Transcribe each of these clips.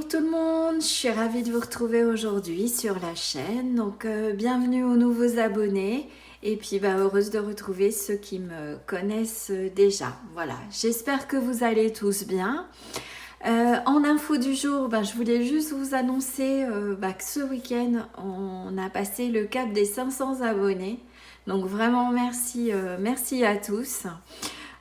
tout le monde, je suis ravie de vous retrouver aujourd'hui sur la chaîne. Donc bienvenue aux nouveaux abonnés et puis heureuse de retrouver ceux qui me connaissent déjà. Voilà, j'espère que vous allez tous bien. En info du jour, je voulais juste vous annoncer que ce week-end, on a passé le cap des 500 abonnés. Donc vraiment merci, merci à tous.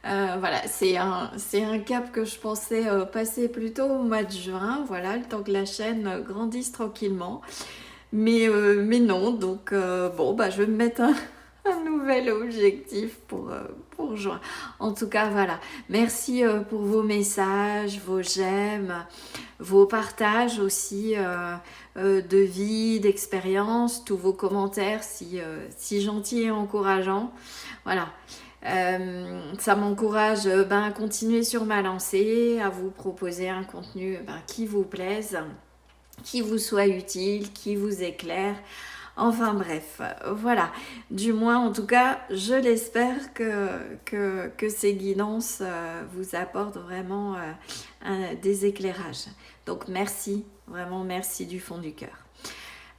Voilà, c'est un cap que je pensais passer plutôt au mois de juin, voilà, le temps que la chaîne grandisse tranquillement. Mais non, donc je vais me mettre un nouvel objectif pour juin. En tout cas, voilà, merci pour vos messages, vos j'aime, vos partages aussi de vie, d'expérience, tous vos commentaires si gentils et encourageants. Voilà. Ça m'encourage à continuer sur ma lancée, à vous proposer un contenu qui vous plaise, qui vous soit utile, qui vous éclaire. Enfin bref, voilà. Du moins, en tout cas, je l'espère que ces guidances vous apportent vraiment des éclairages. Donc merci, vraiment merci du fond du cœur.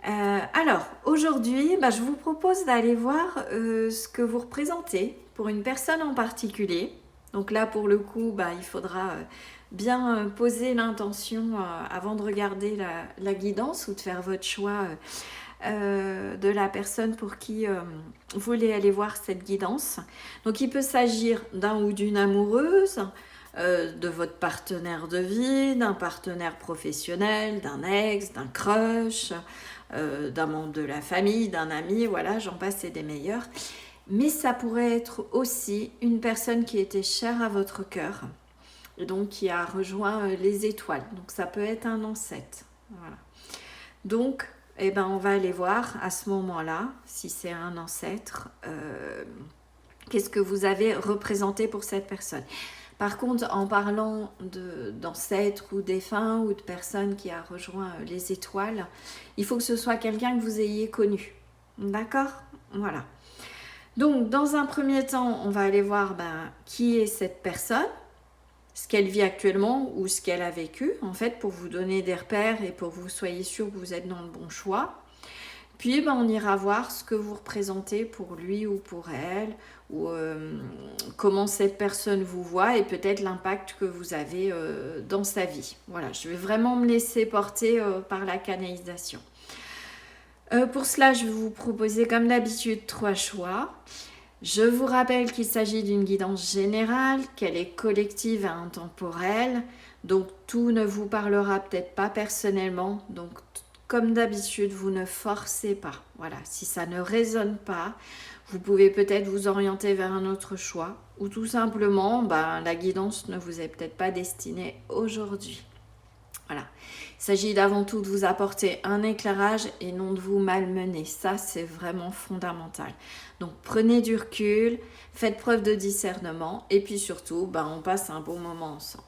Alors, aujourd'hui, je vous propose d'aller voir ce que vous représentez pour une personne en particulier. Donc là, pour le coup, il faudra bien poser l'intention avant de regarder la guidance ou de faire votre choix de la personne pour qui vous voulez aller voir cette guidance. Donc, il peut s'agir d'un ou d'une amoureuse, de votre partenaire de vie, d'un partenaire professionnel, d'un ex, d'un crush, d'un membre de la famille, d'un ami, voilà, j'en passe et des meilleurs. Mais ça pourrait être aussi une personne qui était chère à votre cœur, et donc qui a rejoint les étoiles. Donc ça peut être un ancêtre. Voilà. Donc, on va aller voir à ce moment-là, si c'est un ancêtre, qu'est-ce que vous avez représenté pour cette personne. Par contre, en parlant d'ancêtres ou défunts ou de personnes qui a rejoint les étoiles, il faut que ce soit quelqu'un que vous ayez connu. D'accord ? Voilà. Donc, dans un premier temps, on va aller voir qui est cette personne, ce qu'elle vit actuellement ou ce qu'elle a vécu, en fait, pour vous donner des repères et pour que vous soyez sûr que vous êtes dans le bon choix. Puis, on ira voir ce que vous représentez pour lui ou pour elle, ou comment cette personne vous voit et peut-être l'impact que vous avez dans sa vie. Voilà, je vais vraiment me laisser porter par la canalisation. Pour cela, je vais vous proposer comme d'habitude 3 choix. Je vous rappelle qu'il s'agit d'une guidance générale, qu'elle est collective et intemporelle, donc tout ne vous parlera peut-être pas personnellement, donc comme d'habitude, vous ne forcez pas. Voilà, si ça ne résonne pas, vous pouvez peut-être vous orienter vers un autre choix ou tout simplement, la guidance ne vous est peut-être pas destinée aujourd'hui. Voilà, il s'agit d'avant tout de vous apporter un éclairage et non de vous malmener. Ça, c'est vraiment fondamental. Donc, prenez du recul, faites preuve de discernement et puis surtout, on passe un bon moment ensemble.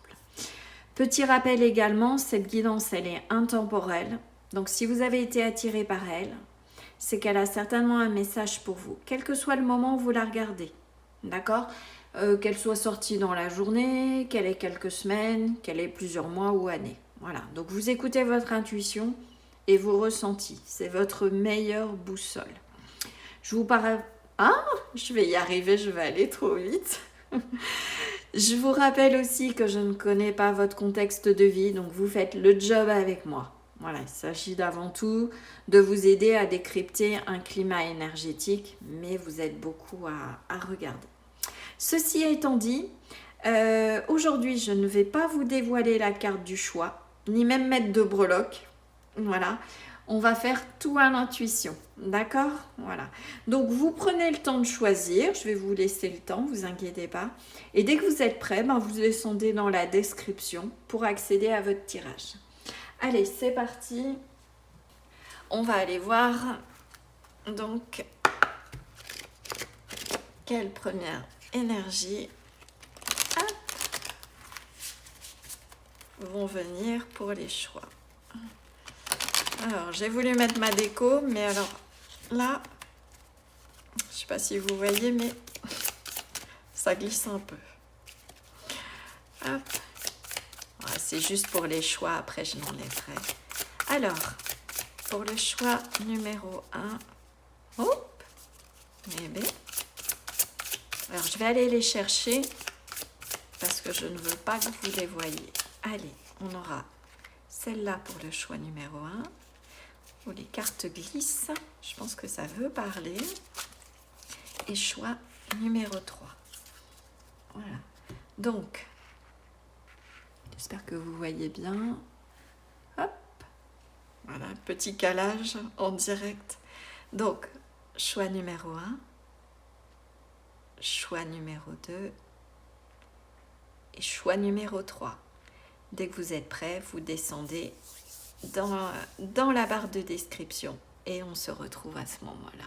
Petit rappel également, cette guidance, elle est intemporelle. Donc, si vous avez été attiré par elle, c'est qu'elle a certainement un message pour vous, quel que soit le moment où vous la regardez. D'accord ? Qu'elle soit sortie dans la journée, qu'elle ait quelques semaines, qu'elle ait plusieurs mois ou années. Voilà. Donc, vous écoutez votre intuition et vos ressentis. C'est votre meilleure boussole. Je vous parle... Ah, je vais y arriver, je vais aller trop vite. Je vous rappelle aussi que je ne connais pas votre contexte de vie, donc vous faites le job avec moi. Voilà, il s'agit d'avant tout de vous aider à décrypter un climat énergétique, mais vous êtes beaucoup à regarder. Ceci étant dit, aujourd'hui, je ne vais pas vous dévoiler la carte du choix, ni même mettre de breloques. Voilà, on va faire tout à l'intuition, d'accord ? Voilà. Donc, vous prenez le temps de choisir. Je vais vous laisser le temps, vous inquiétez pas. Et dès que vous êtes prêts, vous descendez dans la description pour accéder à votre tirage. Allez, c'est parti. On va aller voir, donc, quelle première énergie vont venir pour les choix. Alors, j'ai voulu mettre ma déco, mais alors là, je ne sais pas si vous voyez, mais ça glisse un peu. Hop. Ouais, c'est juste pour les choix, après je l'enlèverai. Alors, pour le choix numéro 1, hop, eh bien, alors je vais aller les chercher parce que je ne veux pas que vous les voyiez. Allez, on aura celle-là pour le choix numéro 1, où les cartes glissent, je pense que ça veut parler, et choix numéro 3. Voilà, donc, j'espère que vous voyez bien. Hop, voilà, petit calage en direct. Donc, choix numéro 1, choix numéro 2 et choix numéro 3. Dès que vous êtes prêts, vous descendez dans la barre de description et on se retrouve à ce moment-là.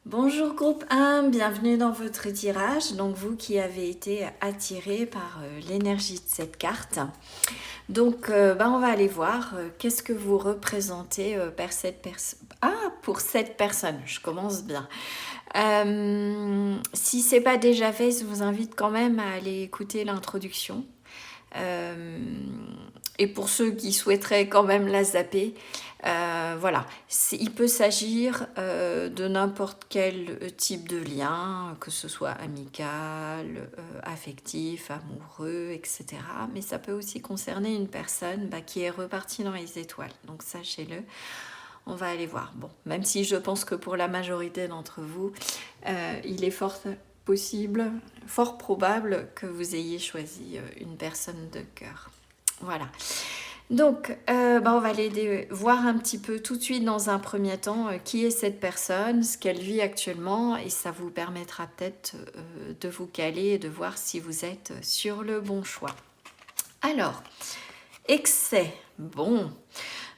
Bonjour groupe 1, bienvenue dans votre tirage. Donc vous qui avez été attiré par l'énergie de cette carte. Donc on va aller voir qu'est-ce que vous représentez pour cette personne. Je commence bien. Si ce n'est pas déjà fait, je vous invite quand même à aller écouter l'introduction. Et pour ceux qui souhaiteraient quand même la zapper, voilà, il peut s'agir de n'importe quel type de lien, que ce soit amical, affectif, amoureux, etc. Mais ça peut aussi concerner une personne qui est repartie dans les étoiles. Donc sachez-le, on va aller voir. Bon, même si je pense que pour la majorité d'entre vous, il est fort probable que vous ayez choisi une personne de cœur. Voilà. Donc, on va aller voir un petit peu tout de suite dans un premier temps qui est cette personne, ce qu'elle vit actuellement, et ça vous permettra peut-être de vous caler et de voir si vous êtes sur le bon choix. Alors, excès, bon.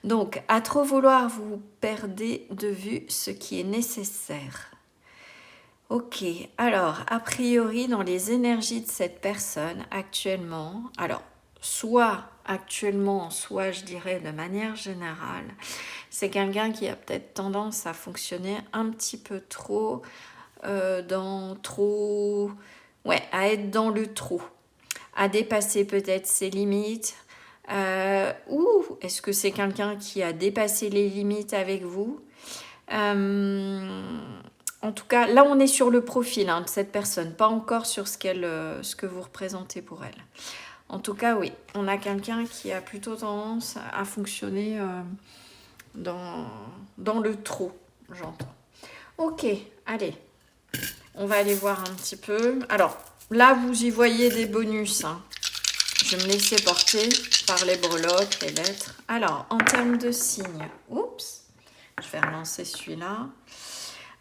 Donc, à trop vouloir, vous perdez de vue ce qui est nécessaire. Ok, alors, a priori, dans les énergies de cette personne actuellement, alors, soit actuellement, soit je dirais de manière générale, c'est quelqu'un qui a peut-être tendance à fonctionner un petit peu trop, à être dans le trop, à dépasser peut-être ses limites, ou est-ce que c'est quelqu'un qui a dépassé les limites avec vous? En tout cas, là on est sur le profil de cette personne, pas encore sur ce que vous représentez pour elle. En tout cas, oui, on a quelqu'un qui a plutôt tendance à fonctionner dans le trop, j'entends. Ok, allez, on va aller voir un petit peu. Alors, là, vous y voyez des bonus. Je vais me laisser porter par les breloques, les lettres. Alors, en termes de signes, oups, je vais relancer celui-là.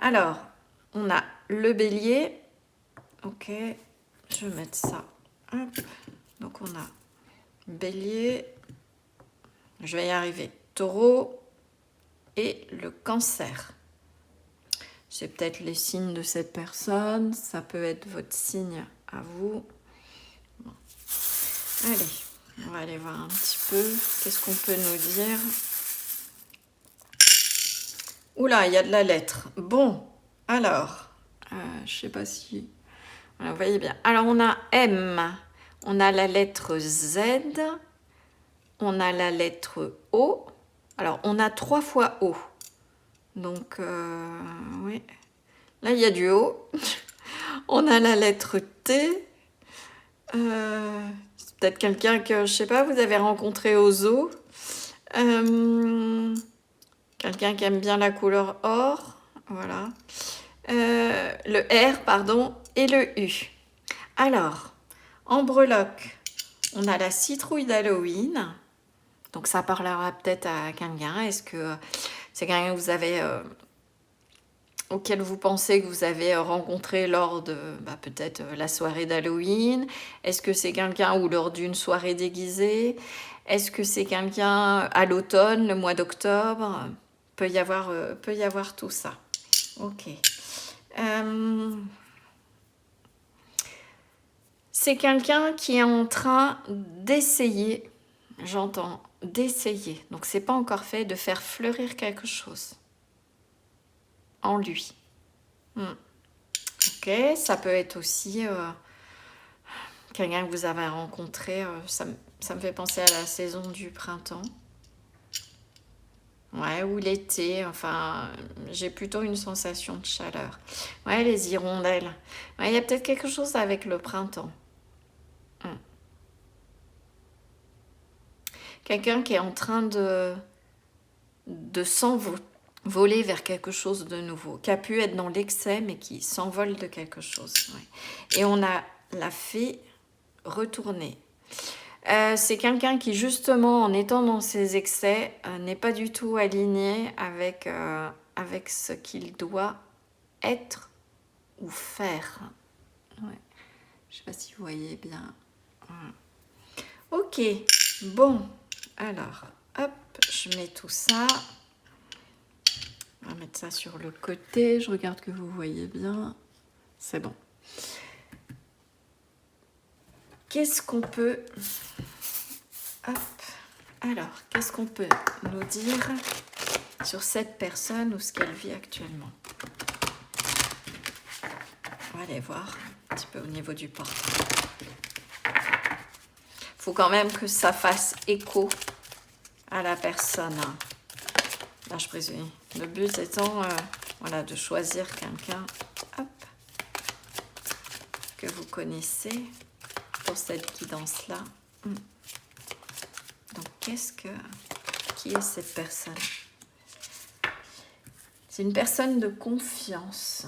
Alors, on a le bélier. Ok, je vais mettre ça. Hop. Donc, on a bélier, je vais y arriver, taureau et le cancer. C'est peut-être les signes de cette personne, ça peut être votre signe à vous. Bon. Allez, on va aller voir un petit peu, qu'est-ce qu'on peut nous dire. Oula, il y a de la lettre. Bon, alors, je sais pas si... Voilà, vous voyez bien. Alors, on a M, on a la lettre Z, on a la lettre O. Alors, on a 3 fois O. Donc, oui. Là, il y a du O. On a la lettre T. C'est peut-être quelqu'un que, je sais pas, vous avez rencontré au zoo. Quelqu'un qui aime bien la couleur or. Voilà. Le R, pardon, et le U. Alors, en breloque, on a la citrouille d'Halloween. Donc, ça parlera peut-être à quelqu'un. Est-ce que c'est quelqu'un que vous avez... auquel vous pensez que vous avez rencontré lors de peut-être la soirée d'Halloween? Est-ce que c'est quelqu'un ou lors d'une soirée déguisée? Est-ce que c'est quelqu'un à l'automne, le mois d'octobre? Peut y avoir tout ça. Ok. C'est quelqu'un qui est en train d'essayer, j'entends, d'essayer, donc c'est pas encore fait, de faire fleurir quelque chose. en lui. Ok, ça peut être aussi quelqu'un que vous avez rencontré, ça me fait penser à la saison du printemps. Ouais, ou l'été, enfin, j'ai plutôt une sensation de chaleur. Ouais, les hirondelles. Ouais, il y a peut-être quelque chose avec le printemps. Quelqu'un qui est en train de s'envoler vers quelque chose de nouveau, qui a pu être dans l'excès, mais qui s'envole de quelque chose. Ouais. Et on a la fée retournée. C'est quelqu'un qui, justement, en étant dans ses excès, n'est pas du tout aligné avec ce qu'il doit être ou faire. Ouais. Je ne sais pas si vous voyez bien. Ok, bon, alors, hop, je mets tout ça. On va mettre ça sur le côté. Je regarde que vous voyez bien. C'est bon. Qu'est-ce qu'on peut... Hop. Alors, qu'est-ce qu'on peut nous dire sur cette personne ou ce qu'elle vit actuellement? On va aller voir un petit peu au niveau du portrait. Il faut quand même que ça fasse écho à la personne. Là, je présume. Le but étant voilà, de choisir quelqu'un que vous connaissez pour cette guidance-là. Donc, qui est cette personne? C'est une personne de confiance.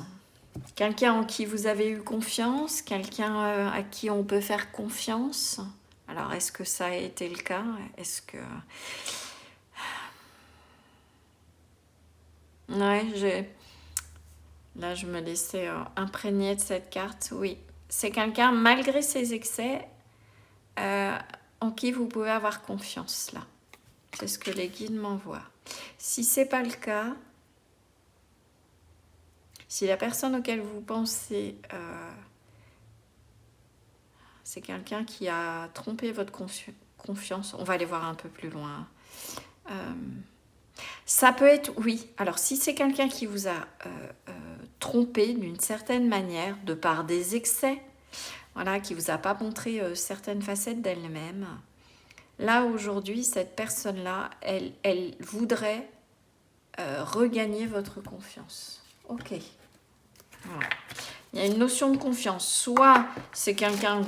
Quelqu'un en qui vous avez eu confiance, quelqu'un à qui on peut faire confiance. Alors, est-ce que ça a été le cas? Est-ce que... Ouais, là, je me laissais imprégner de cette carte. Oui, c'est quelqu'un, malgré ses excès, en qui vous pouvez avoir confiance, là. C'est ce que les guides m'envoient. Si ce n'est pas le cas, si la personne auquel vous pensez, c'est quelqu'un qui a trompé votre confiance, on va aller voir un peu plus loin. Ça peut être, oui, alors si c'est quelqu'un qui vous a trompé d'une certaine manière, de par des excès, voilà, qui ne vous a pas montré certaines facettes d'elle-même, là aujourd'hui, cette personne-là, elle voudrait regagner votre confiance. Ok. Voilà. Il y a une notion de confiance. Soit c'est quelqu'un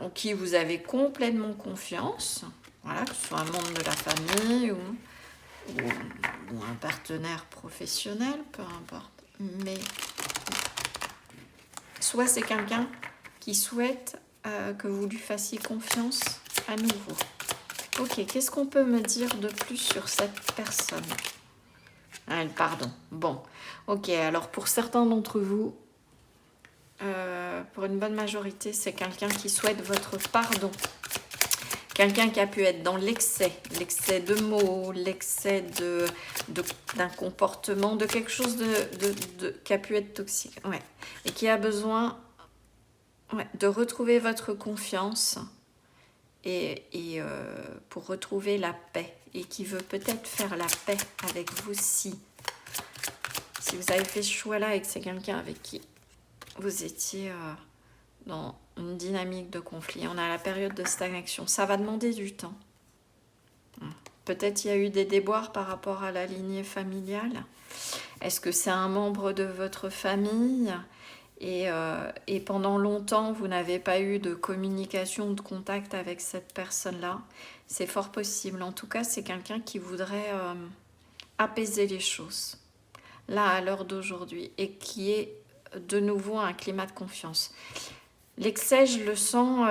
en qui vous avez complètement confiance, voilà, que ce soit un membre de la famille ou un partenaire professionnel, peu importe. Mais soit c'est quelqu'un qui souhaite que vous lui fassiez confiance à nouveau. Ok, qu'est-ce qu'on peut me dire de plus sur cette personne? Pardon. Bon, ok, alors pour certains d'entre vous, pour une bonne majorité, c'est quelqu'un qui souhaite votre pardon. Quelqu'un qui a pu être dans l'excès de mots, l'excès d'un comportement, de quelque chose qui a pu être toxique. Ouais. Et qui a besoin de retrouver votre confiance et pour retrouver la paix. Et qui veut peut-être faire la paix avec vous si vous avez fait ce choix-là et que c'est quelqu'un avec qui vous étiez dans une dynamique de conflit. On a la période de stagnation. Ça va demander du temps. Peut-être il y a eu des déboires par rapport à la lignée familiale. Est-ce que c'est un membre de votre famille et pendant longtemps, vous n'avez pas eu de communication, de contact avec cette personne-là? C'est fort possible. En tout cas, c'est quelqu'un qui voudrait apaiser les choses, là, à l'heure d'aujourd'hui, et qui est de nouveau un climat de confiance. L'excès, je le sens,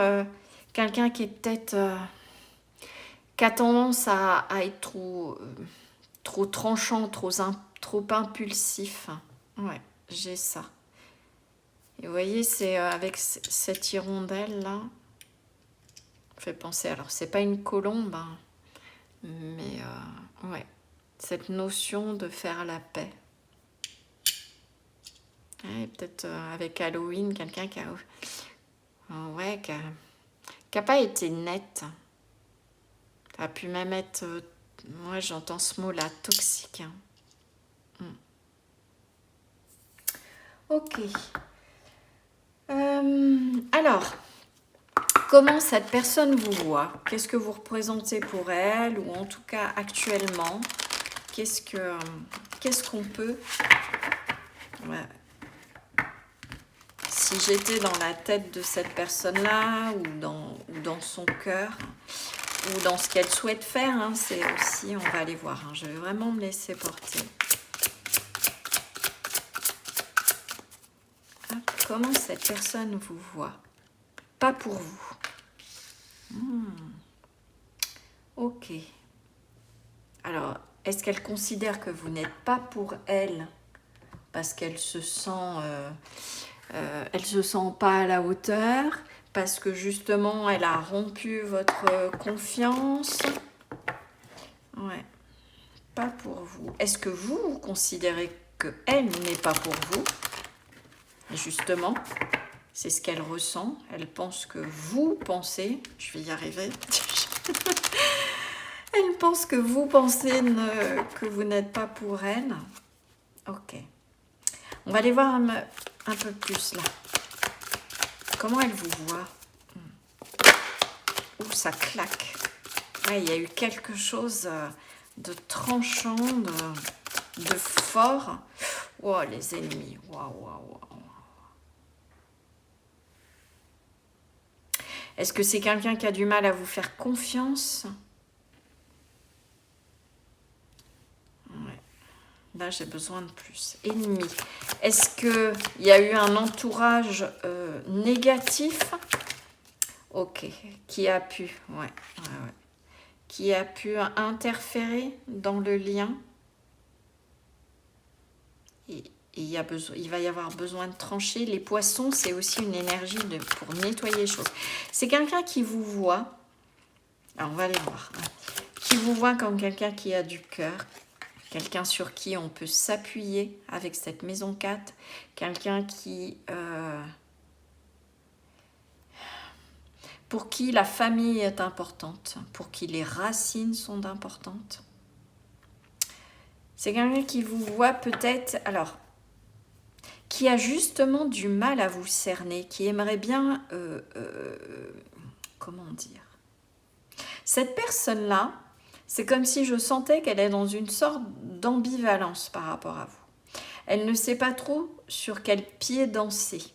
quelqu'un qui est peut-être... qui a tendance à être trop tranchant, trop impulsif. Ouais, j'ai ça. Et vous voyez, c'est avec cette hirondelle-là, fait penser, alors c'est pas une colombe, hein, mais ouais, cette notion de faire la paix. Ouais, peut-être avec Halloween, quelqu'un qui a pas été net. Ça a pu même être, moi j'entends ce mot-là, toxique. Ok. Alors, comment cette personne vous voit? Qu'est-ce que vous représentez pour elle? Ou en tout cas actuellement, qu'est-ce qu'on peut... Ouais. Si j'étais dans la tête de cette personne-là, ou dans son cœur, ou dans ce qu'elle souhaite faire, hein, c'est aussi, on va aller voir, hein, je vais vraiment me laisser porter. Hop, comment cette personne vous voit? Pas pour vous. Ok. Alors, est-ce qu'elle considère que vous n'êtes pas pour elle parce qu'elle se sent... elle se sent pas à la hauteur, parce que justement elle a rompu votre confiance. Ouais, pas pour vous. Est-ce que vous considérez qu'elle n'est pas pour vous? Justement, c'est ce qu'elle ressent. Elle pense que vous pensez, je vais y arriver, elle pense que vous pensez que vous n'êtes pas pour elle. Ok. On va aller voir un peu plus là. Comment elle vous voit? Ouh, ça claque. Ouais, il y a eu quelque chose de tranchant, de fort. Oh, les ennemis. Waouh, waouh, waouh. Est-ce que c'est quelqu'un qui a du mal à vous faire confiance? Ouais. Là, j'ai besoin de plus. Ennemi. Est-ce qu'il y a eu un entourage négatif? Ok. Qui a pu... Ouais. Qui a pu interférer dans le lien? Et il va y avoir besoin de trancher. Les poissons, c'est aussi une énergie pour nettoyer les choses. C'est quelqu'un qui vous voit. Alors, on va aller voir. Hein, qui vous voit comme quelqu'un qui a du cœur. Quelqu'un sur qui on peut s'appuyer avec cette maison 4. Quelqu'un qui... pour qui la famille est importante. Pour qui les racines sont importantes. C'est quelqu'un qui vous voit peut-être... Alors, qui a justement du mal à vous cerner, qui aimerait bien... comment dire? Cette personne-là, c'est comme si je sentais qu'elle est dans une sorte d'ambivalence par rapport à vous. Elle ne sait pas trop sur quel pied danser.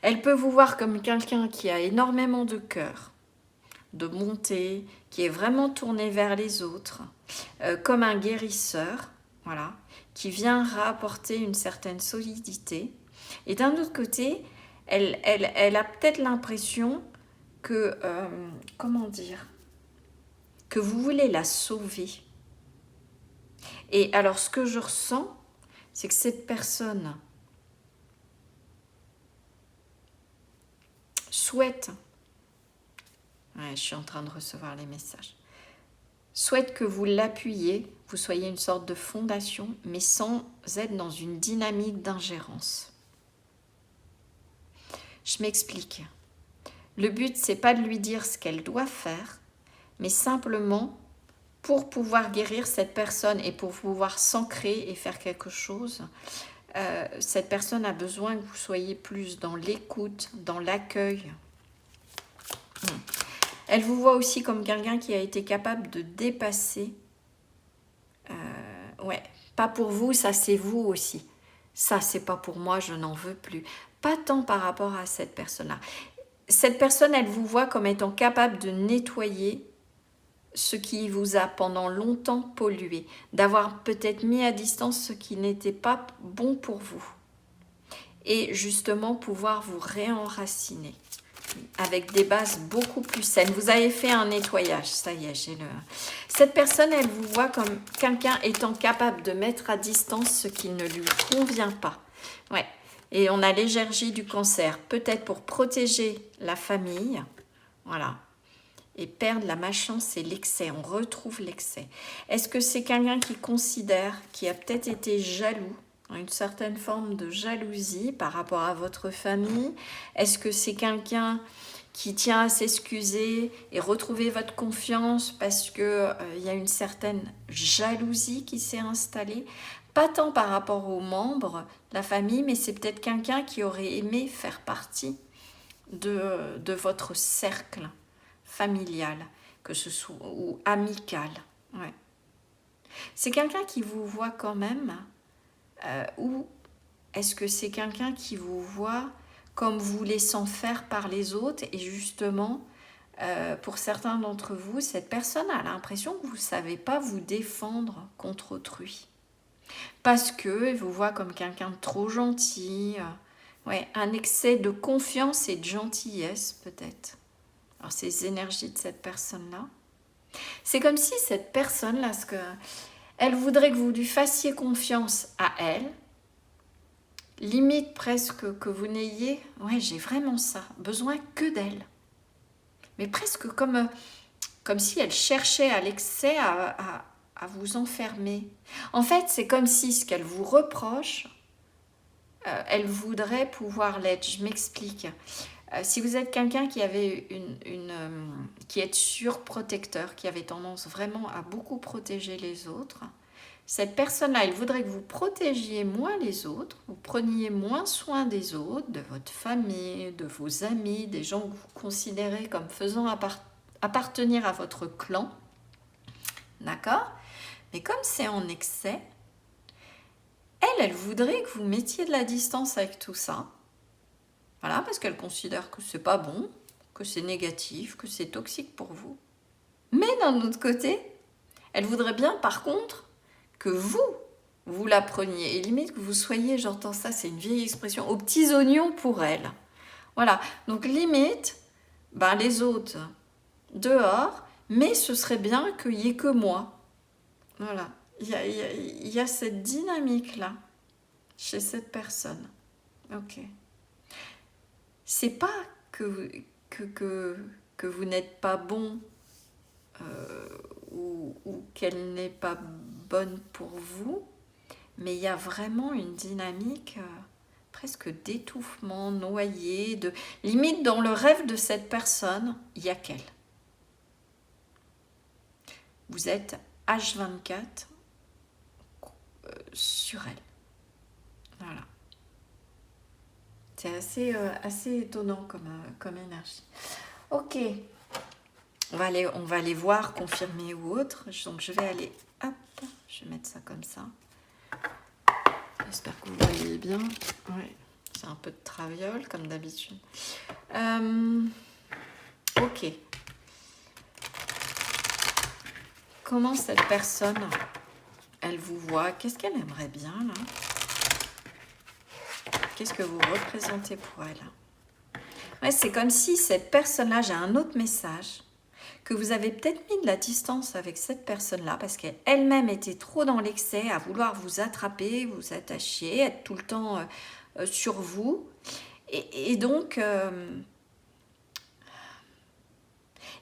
Elle peut vous voir comme quelqu'un qui a énormément de cœur, de bonté, qui est vraiment tourné vers les autres, comme un guérisseur, voilà, qui vient rapporter une certaine solidité. Et d'un autre côté, elle a peut-être l'impression que, comment dire, que vous voulez la sauver. Et alors, ce que je ressens, c'est que cette personne souhaite, ouais, je suis en train de recevoir les messages, souhaite que vous l'appuyiez, vous soyez une sorte de fondation, mais sans être dans une dynamique d'ingérence. Je m'explique. Le but, c'est pas de lui dire ce qu'elle doit faire, mais simplement pour pouvoir guérir cette personne et pour pouvoir s'ancrer et faire quelque chose, cette personne a besoin que vous soyez plus dans l'écoute, dans l'accueil. Elle vous voit aussi comme quelqu'un qui a été capable de dépasser. Ouais, pas pour vous, ça c'est vous aussi. Ça, c'est pas pour moi, je n'en veux plus. Pas tant par rapport à cette personne-là. Cette personne, elle vous voit comme étant capable de nettoyer ce qui vous a pendant longtemps pollué, d'avoir peut-être mis à distance ce qui n'était pas bon pour vous. Et justement pouvoir vous réenraciner avec des bases beaucoup plus saines. Vous avez fait un nettoyage, ça y est, j'ai le... Cette personne, elle vous voit comme quelqu'un étant capable de mettre à distance ce qui ne lui convient pas. Ouais. Et on a l'énergie du cancer, peut-être pour protéger la famille, voilà. Et perdre la malchance, c'est l'excès, on retrouve l'excès. Est-ce que c'est quelqu'un qui considère, qui a peut-être été jaloux, une certaine forme de jalousie par rapport à votre famille? Est-ce que c'est quelqu'un qui tient à s'excuser et retrouver votre confiance parce qu'il y a une certaine jalousie qui s'est installée? Pas tant par rapport aux membres de la famille, mais c'est peut-être quelqu'un qui aurait aimé faire partie de votre cercle familial, que ce soit ou amical. Ouais. C'est quelqu'un qui vous voit quand même, ou est-ce que c'est quelqu'un qui vous voit comme vous laissant faire par les autres et justement, pour certains d'entre vous, cette personne a l'impression que vous ne savez pas vous défendre contre autrui. Parce qu'il vous voit comme quelqu'un de trop gentil, ouais, un excès de confiance et de gentillesse peut-être. Alors ces énergies de cette personne-là. C'est comme si cette personne-là, elle voudrait que vous lui fassiez confiance à elle, limite presque que vous n'ayez, ouais j'ai vraiment ça, besoin que d'elle. Mais presque comme si elle cherchait à l'excès à vous enfermer. En fait, c'est comme si ce qu'elle vous reproche, elle voudrait pouvoir l'être. Je m'explique. Si vous êtes quelqu'un qui avait qui est surprotecteur, qui avait tendance vraiment à beaucoup protéger les autres, cette personne-là, elle voudrait que vous protégiez moins les autres, vous preniez moins soin des autres, de votre famille, de vos amis, des gens que vous considérez comme faisant appartenir à votre clan. D'accord? Mais comme c'est en excès, elle voudrait que vous mettiez de la distance avec tout ça. Voilà, parce qu'elle considère que c'est pas bon, que c'est négatif, que c'est toxique pour vous. Mais d'un autre côté, elle voudrait bien, par contre, que vous la preniez. Et limite que vous soyez, j'entends ça, c'est une vieille expression, aux petits oignons pour elle. Voilà, donc limite, les autres dehors, mais ce serait bien qu'il n'y ait que moi. Voilà, il y a cette dynamique-là chez cette personne. Ok. C'est pas que vous n'êtes pas bon ou qu'elle n'est pas bonne pour vous, mais il y a vraiment une dynamique presque d'étouffement, noyé, limite dans le rêve de cette personne, il y a qu'elle. Vous êtes H24 sur elle. Voilà. C'est assez étonnant comme énergie. Ok. On va aller voir, confirmer ou autre. Donc je vais aller, hop, je vais mettre ça comme ça. J'espère que vous voyez bien. Ouais, c'est un peu de traviole comme d'habitude. Ok. Comment cette personne, elle vous voit? Qu'est-ce qu'elle aimerait bien là? Qu'est-ce que vous représentez pour elle? Ouais, c'est comme si cette personne-là, j'ai un autre message, que vous avez peut-être mis de la distance avec cette personne-là parce qu'elle-même était trop dans l'excès à vouloir vous attraper, vous attacher, être tout le temps sur vous. Et donc,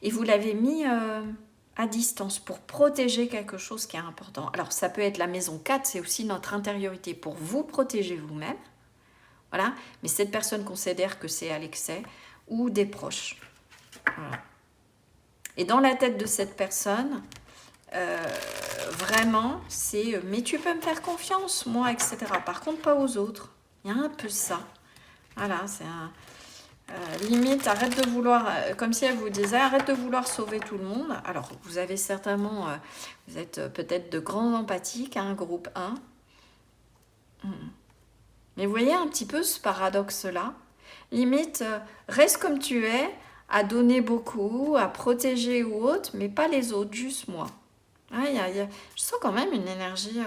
et vous l'avez mis à distance pour protéger quelque chose qui est important. Alors, ça peut être la maison 4, c'est aussi notre intériorité pour vous protéger vous-même. Voilà, mais cette personne considère que c'est à l'excès ou des proches. Voilà. Et dans la tête de cette personne, vraiment, c'est « mais tu peux me faire confiance, moi, etc. » Par contre, pas aux autres. Il y a un peu ça. Voilà, c'est un... limite, arrête de vouloir... comme si elle vous disait « arrête de vouloir sauver tout le monde. » Alors, vous avez certainement... vous êtes peut-être de grands empathiques, groupe 1. Mais vous voyez un petit peu ce paradoxe-là. Limite, reste comme tu es, à donner beaucoup, à protéger ou autre, mais pas les autres, juste moi. Ouais, je sens quand même une énergie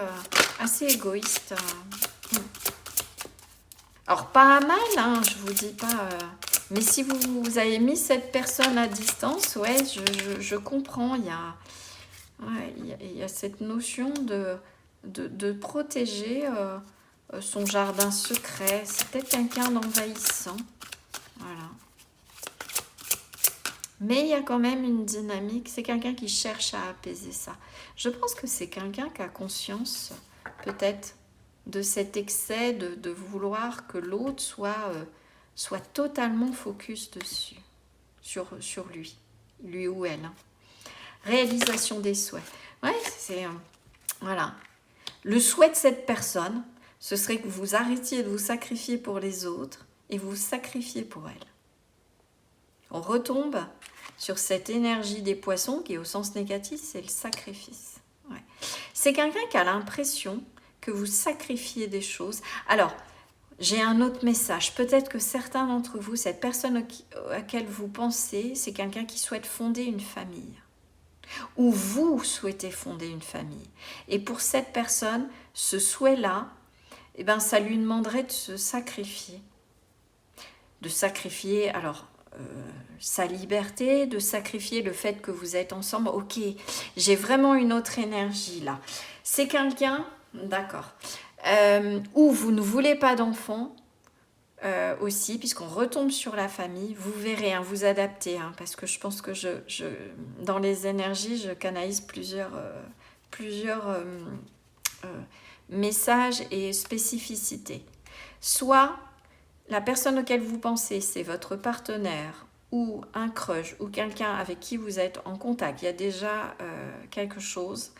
assez égoïste. Alors, pas à mal, je vous dis pas... mais si vous avez mis cette personne à distance, ouais, je comprends. Il y a cette notion de protéger son jardin secret. C'est peut-être quelqu'un d'envahissant. Voilà. Mais il y a quand même une dynamique. C'est quelqu'un qui cherche à apaiser ça. Je pense que c'est quelqu'un qui a conscience, peut-être, de cet excès de vouloir que l'autre soit totalement focus dessus, sur lui ou elle. Réalisation des souhaits. Ouais, c'est... voilà. Le souhait de cette personne, ce serait que vous arrêtiez de vous sacrifier pour les autres et vous sacrifiez pour elle. On retombe sur cette énergie des poissons qui, au sens négatif, c'est le sacrifice. Ouais. C'est quelqu'un qui a l'impression que vous sacrifiez des choses. Alors, j'ai un autre message. Peut-être que certains d'entre vous, cette personne à laquelle vous pensez, c'est quelqu'un qui souhaite fonder une famille. Ou vous souhaitez fonder une famille. Et pour cette personne, ce souhait-là, eh ben, ça lui demanderait de se sacrifier. De sacrifier, alors, sa liberté, de sacrifier le fait que vous êtes ensemble. Ok, j'ai vraiment une autre énergie là. C'est quelqu'un, d'accord, où vous ne voulez pas d'enfant aussi, puisqu'on retombe sur la famille. Vous verrez, hein, vous adaptez, hein, parce que je pense que dans les énergies, je canalise plusieurs messages et spécificités. Soit la personne auquel vous pensez, c'est votre partenaire ou un crush ou quelqu'un avec qui vous êtes en contact, il y a déjà quelque chose,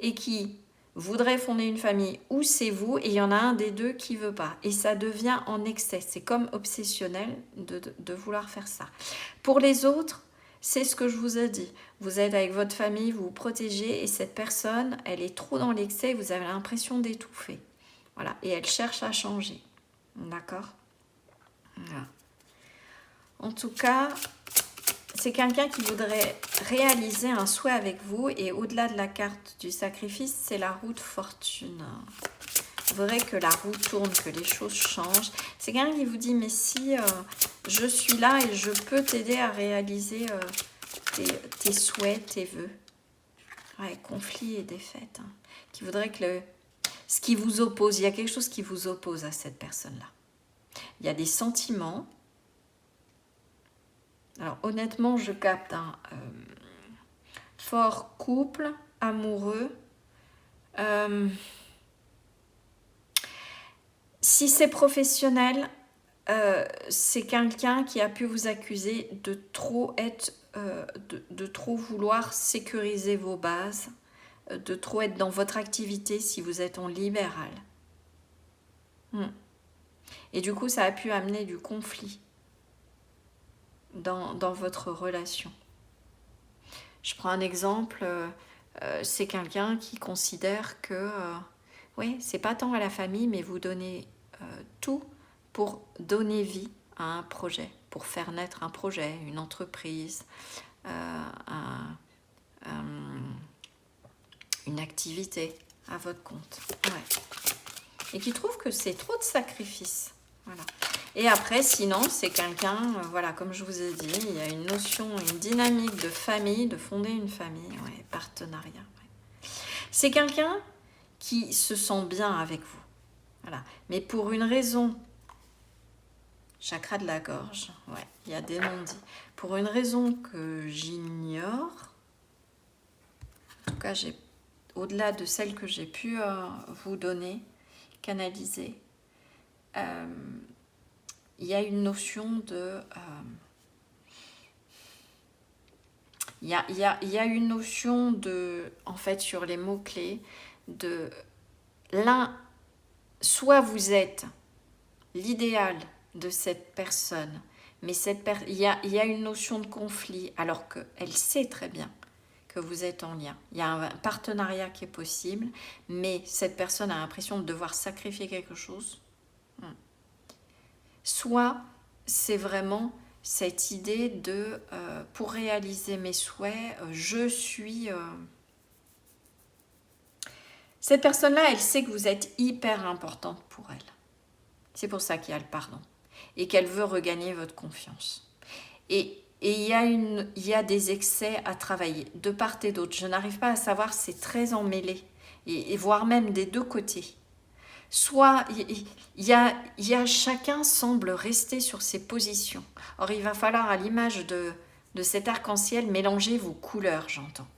et qui voudrait fonder une famille, ou c'est vous, et il y en a un des deux qui ne veut pas. Et ça devient en excès. C'est comme obsessionnel de vouloir faire ça. Pour les autres, c'est ce que je vous ai dit. Vous êtes avec votre famille, vous vous protégez, et cette personne, elle est trop dans l'excès, vous avez l'impression d'étouffer. Voilà. Et elle cherche à changer. D'accord ? Voilà. En tout cas, c'est quelqu'un qui voudrait réaliser un souhait avec vous, et au-delà de la carte du sacrifice, c'est la roue de fortune. Il faudrait que la roue tourne, que les choses changent. C'est quelqu'un qui vous dit, mais si je suis là et je peux t'aider à réaliser tes souhaits, tes vœux. Ouais, conflit et défaite. Hein. Qui voudrait que ce qui vous oppose, il y a quelque chose qui vous oppose à cette personne-là. Il y a des sentiments. Alors honnêtement, je capte un fort couple, amoureux. Si c'est professionnel, c'est quelqu'un qui a pu vous accuser de trop être, de trop vouloir sécuriser vos bases, de trop être dans votre activité si vous êtes en libéral. Et du coup, ça a pu amener du conflit dans votre relation. Je prends un exemple, c'est quelqu'un qui considère que, oui, c'est pas tant à la famille, mais vous donnez tout pour donner vie à un projet, pour faire naître un projet, une entreprise, une activité à votre compte. Ouais. Et qui trouve que c'est trop de sacrifices. Voilà. Et après, sinon, c'est quelqu'un, voilà, comme je vous ai dit, il y a une notion, une dynamique de famille, de fonder une famille, ouais, partenariat. Ouais. C'est quelqu'un qui se sent bien avec vous. Voilà. Mais pour une raison, chakra de la gorge, ouais, il y a des non-dits. Pour une raison que j'ignore, en tout cas, au-delà de celle que j'ai pu vous donner, canaliser, il y a une notion de... il y a une notion de, en fait, sur les mots-clés, de l'un, soit vous êtes l'idéal de cette personne, mais il y a une notion de conflit, alors qu'elle sait très bien que vous êtes en lien. Il y a un partenariat qui est possible, mais cette personne a l'impression de devoir sacrifier quelque chose. Soit c'est vraiment cette idée de pour réaliser mes souhaits, je suis... Cette personne-là, elle sait que vous êtes hyper importante pour elle. C'est pour ça qu'il y a le pardon. Et qu'elle veut regagner votre confiance. Et il y a des excès à travailler, de part et d'autre. Je n'arrive pas à savoir, c'est très emmêlé. Et voire même des deux côtés. Soit chacun semble rester sur ses positions. Or, il va falloir, à l'image de cet arc-en-ciel, mélanger vos couleurs, j'entends,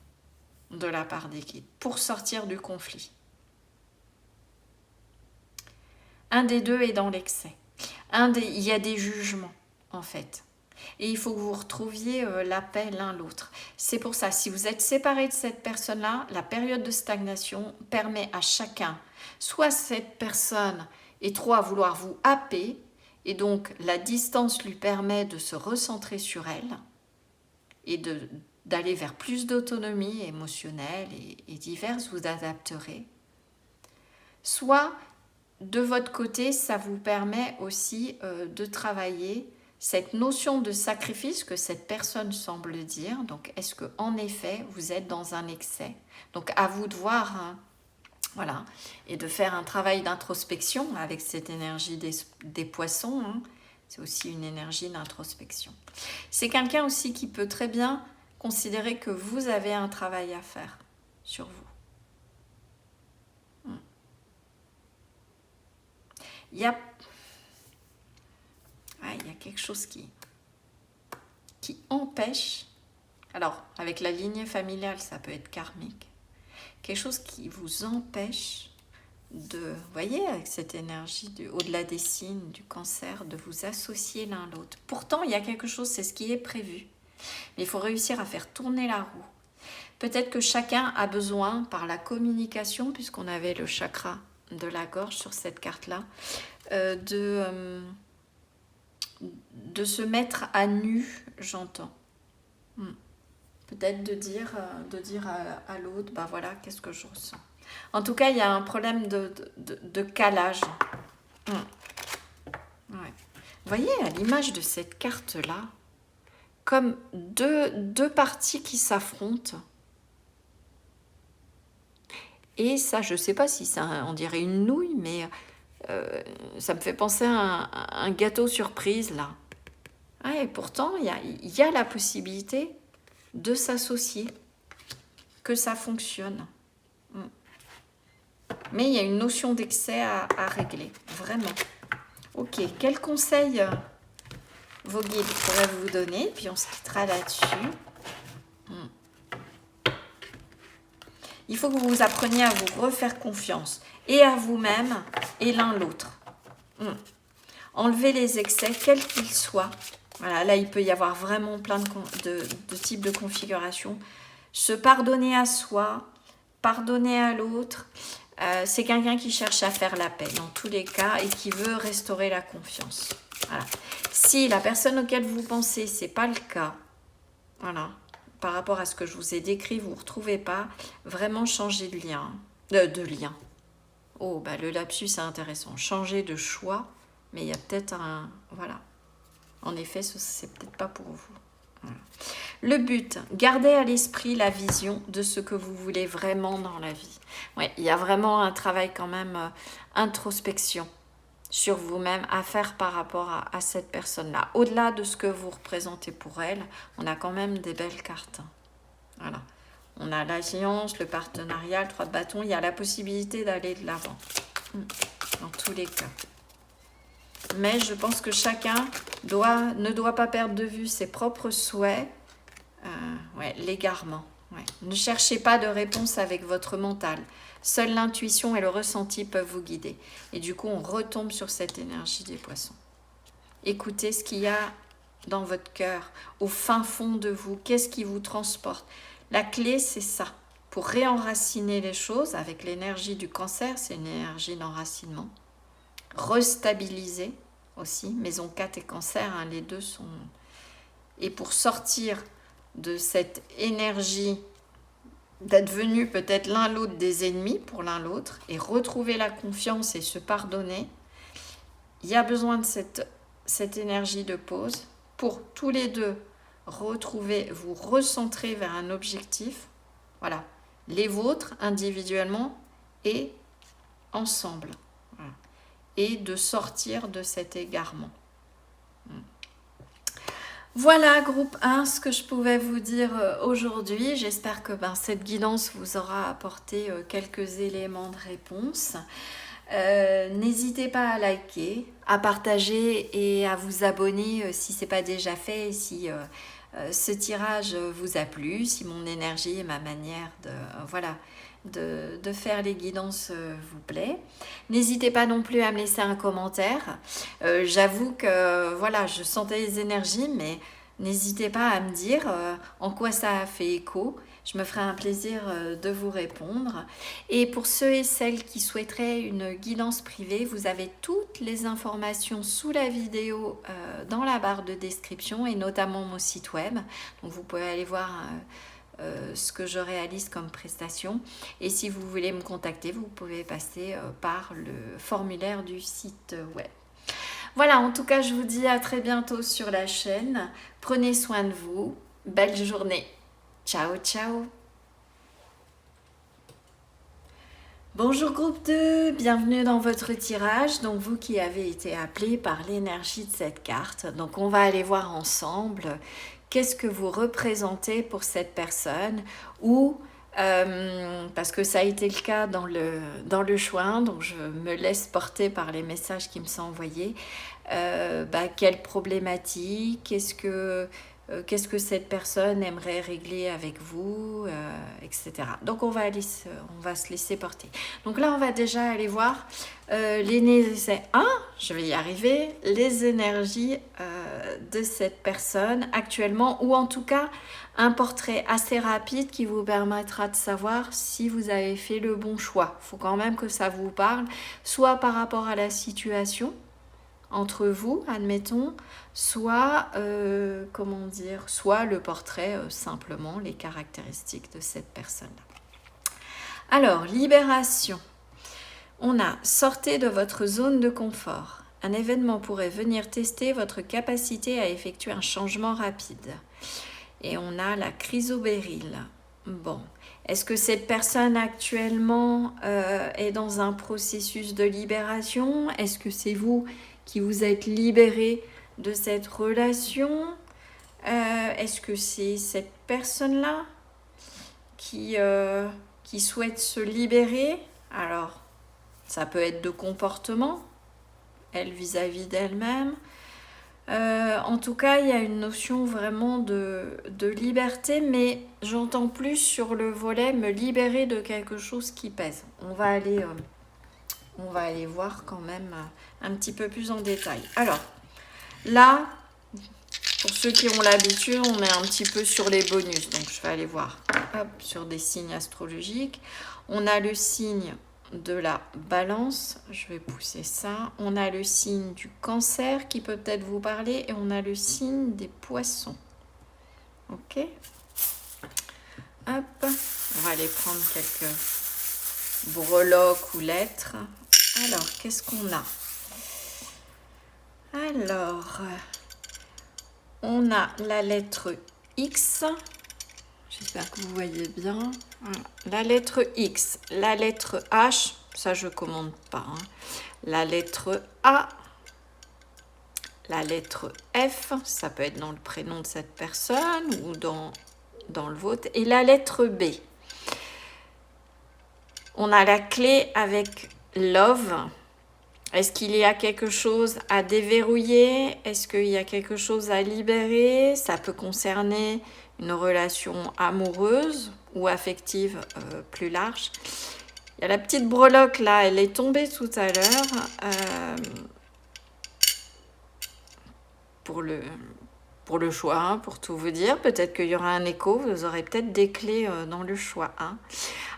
de la part des guides, pour sortir du conflit. Un des deux est dans l'excès. Il y a des jugements, en fait. Et il faut que vous retrouviez la paix l'un l'autre. C'est pour ça, si vous êtes séparés de cette personne-là, la période de stagnation permet à chacun, soit cette personne est trop à vouloir vous happer, et donc la distance lui permet de se recentrer sur elle et d'aller vers plus d'autonomie émotionnelle et diverse, vous adapterez. Soit de votre côté, ça vous permet aussi de travailler cette notion de sacrifice que cette personne semble dire. Donc, est-ce que en effet, vous êtes dans un excès? Donc, à vous de voir, hein, voilà, et de faire un travail d'introspection avec cette énergie des poissons. Hein. C'est aussi une énergie d'introspection. C'est quelqu'un aussi qui peut très bien considérer que vous avez un travail à faire sur vous. Il y a quelque chose qui empêche, alors avec la lignée familiale ça peut être karmique, quelque chose qui vous empêche de, vous voyez, avec cette énergie au-delà des signes du cancer, de vous associer l'un à l'autre. Pourtant il y a quelque chose, c'est ce qui est prévu, mais il faut réussir à faire tourner la roue. Peut-être que chacun a besoin, par la communication, puisqu'on avait le chakra de la gorge sur cette carte-là, de se mettre à nu, j'entends. Peut-être de dire à l'autre, bah voilà, qu'est-ce que je ressens. En tout cas, il y a un problème de calage. Ouais. Vous voyez, à l'image de cette carte-là, comme deux parties qui s'affrontent. Et ça, je ne sais pas si ça, on dirait une nouille, mais ça me fait penser à un gâteau surprise, là. Ah, et pourtant, il y a la possibilité de s'associer, que ça fonctionne. Mais il y a une notion d'excès à régler, vraiment. Ok, quel conseil vos guides pourraient vous donner? Puis on se quittera là-dessus. Il faut que vous appreniez à vous refaire confiance, et à vous-même, et l'un l'autre. Enlevez les excès, quels qu'ils soient. Voilà, là, il peut y avoir vraiment plein de types de configurations. Se pardonner à soi, pardonner à l'autre. C'est quelqu'un qui cherche à faire la paix, dans tous les cas, et qui veut restaurer la confiance. Voilà. Si la personne auquel vous pensez, c'est pas le cas, voilà, par rapport à ce que je vous ai décrit, vous ne retrouvez pas, vraiment changer de lien. Lien. Oh, bah le lapsus est intéressant. Changer de choix, mais il y a peut-être un... Voilà. En effet, c'est peut-être pas pour vous. Voilà. Le but, gardez à l'esprit la vision de ce que vous voulez vraiment dans la vie. Ouais, il y a vraiment un travail quand même, introspection sur vous-même à faire par rapport à cette personne-là. Au-delà de ce que vous représentez pour elle, on a quand même des belles cartes. Voilà. On a l'alliance, le partenariat, le 3 de bâton. Il y a la possibilité d'aller de l'avant. Dans tous les cas. Mais je pense que chacun ne doit pas perdre de vue ses propres souhaits. L'égarement. Ouais. Ne cherchez pas de réponse avec votre mental. Seule l'intuition et le ressenti peuvent vous guider. Et du coup, on retombe sur cette énergie des poissons. Écoutez ce qu'il y a dans votre cœur, au fin fond de vous. Qu'est-ce qui vous transporte? La clé, c'est ça. Pour réenraciner les choses, avec l'énergie du cancer, c'est une énergie d'enracinement. Restabiliser aussi. Maison 4 et cancer, hein, les deux sont... Et pour sortir de cette énergie d'être venu peut-être l'un l'autre des ennemis pour l'un l'autre et retrouver la confiance et se pardonner, il y a besoin de cette énergie de pause pour tous les deux retrouver, vous recentrer vers un objectif, voilà, les vôtres individuellement et ensemble, voilà, et de sortir de cet égarement. Voilà, groupe 1, ce que je pouvais vous dire aujourd'hui. J'espère que cette guidance vous aura apporté quelques éléments de réponse. N'hésitez pas à liker, à partager et à vous abonner si ce n'est pas déjà fait, si ce tirage vous a plu, si mon énergie et ma manière de faire les guidances vous plaît. N'hésitez pas non plus à me laisser un commentaire. J'avoue que voilà, je sentais les énergies, mais N'hésitez pas à me dire en quoi ça a fait écho. Je me ferai un plaisir de vous répondre. Et pour ceux et celles qui souhaiteraient une guidance privée, vous avez toutes les informations sous la vidéo dans la barre de description et notamment mon site web. Donc vous pouvez aller voir ce que je réalise comme prestation. Et si vous voulez me contacter, vous pouvez passer par le formulaire du site web. Voilà, en tout cas, je vous dis à très bientôt sur la chaîne. Prenez soin de vous. Belle journée. Ciao, ciao. Bonjour groupe 2, bienvenue dans votre tirage. Donc vous qui avez été appelé par l'énergie de cette carte. Donc on va aller voir ensemble qu'est-ce que vous représentez pour cette personne ou parce que ça a été le cas dans le choix 1, donc je me laisse porter par les messages qui me sont envoyés. Quelle problématique, qu'est-ce que cette personne aimerait régler avec vous, etc. Donc on va se laisser porter. Donc là on va déjà aller voir je vais y arriver, les énergies de cette personne actuellement, ou en tout cas un portrait assez rapide qui vous permettra de savoir si vous avez fait le bon choix. Il faut quand même que ça vous parle, soit par rapport à la situation entre vous, admettons, soit, soit le portrait, simplement les caractéristiques de cette personne-là. Alors, libération. On a sortez de votre zone de confort. Un événement pourrait venir tester votre capacité à effectuer un changement rapide. Et on a la chrysobéryl. Bon, est-ce que cette personne actuellement est dans un processus de libération? Est-ce que c'est vous qui vous êtes libéré de cette relation? Est-ce que c'est cette personne-là qui souhaite se libérer? Alors, ça peut être de comportement, elle vis-à-vis d'elle-même. En tout cas, il y a une notion vraiment de liberté, mais j'entends plus sur le volet me libérer de quelque chose qui pèse. On va aller voir quand même un petit peu plus en détail. Alors, là, pour ceux qui ont l'habitude, on est un petit peu sur les bonus. Donc, je vais aller voir sur des signes astrologiques. On a le signe de la balance, je vais pousser ça. On a le signe du cancer qui peut peut-être vous parler et on a le signe des poissons. Ok. Hop, on va aller prendre quelques breloques ou lettres. Alors, qu'est-ce qu'on a? Alors, on a la lettre X. J'espère que vous voyez bien. La lettre X, la lettre H, ça je ne commande pas. La lettre A, la lettre F, ça peut être dans le prénom de cette personne ou dans le vôtre. Et la lettre B. On a la clé avec Love. Est-ce qu'il y a quelque chose à déverrouiller? Est-ce qu'il y a quelque chose à libérer? Ça peut concerner une relation amoureuse ou affective plus large. Il y a la petite breloque là, elle est tombée tout à l'heure pour le choix 1, pour tout vous dire. Peut-être qu'il y aura un écho, vous aurez peut-être des clés dans le choix 1.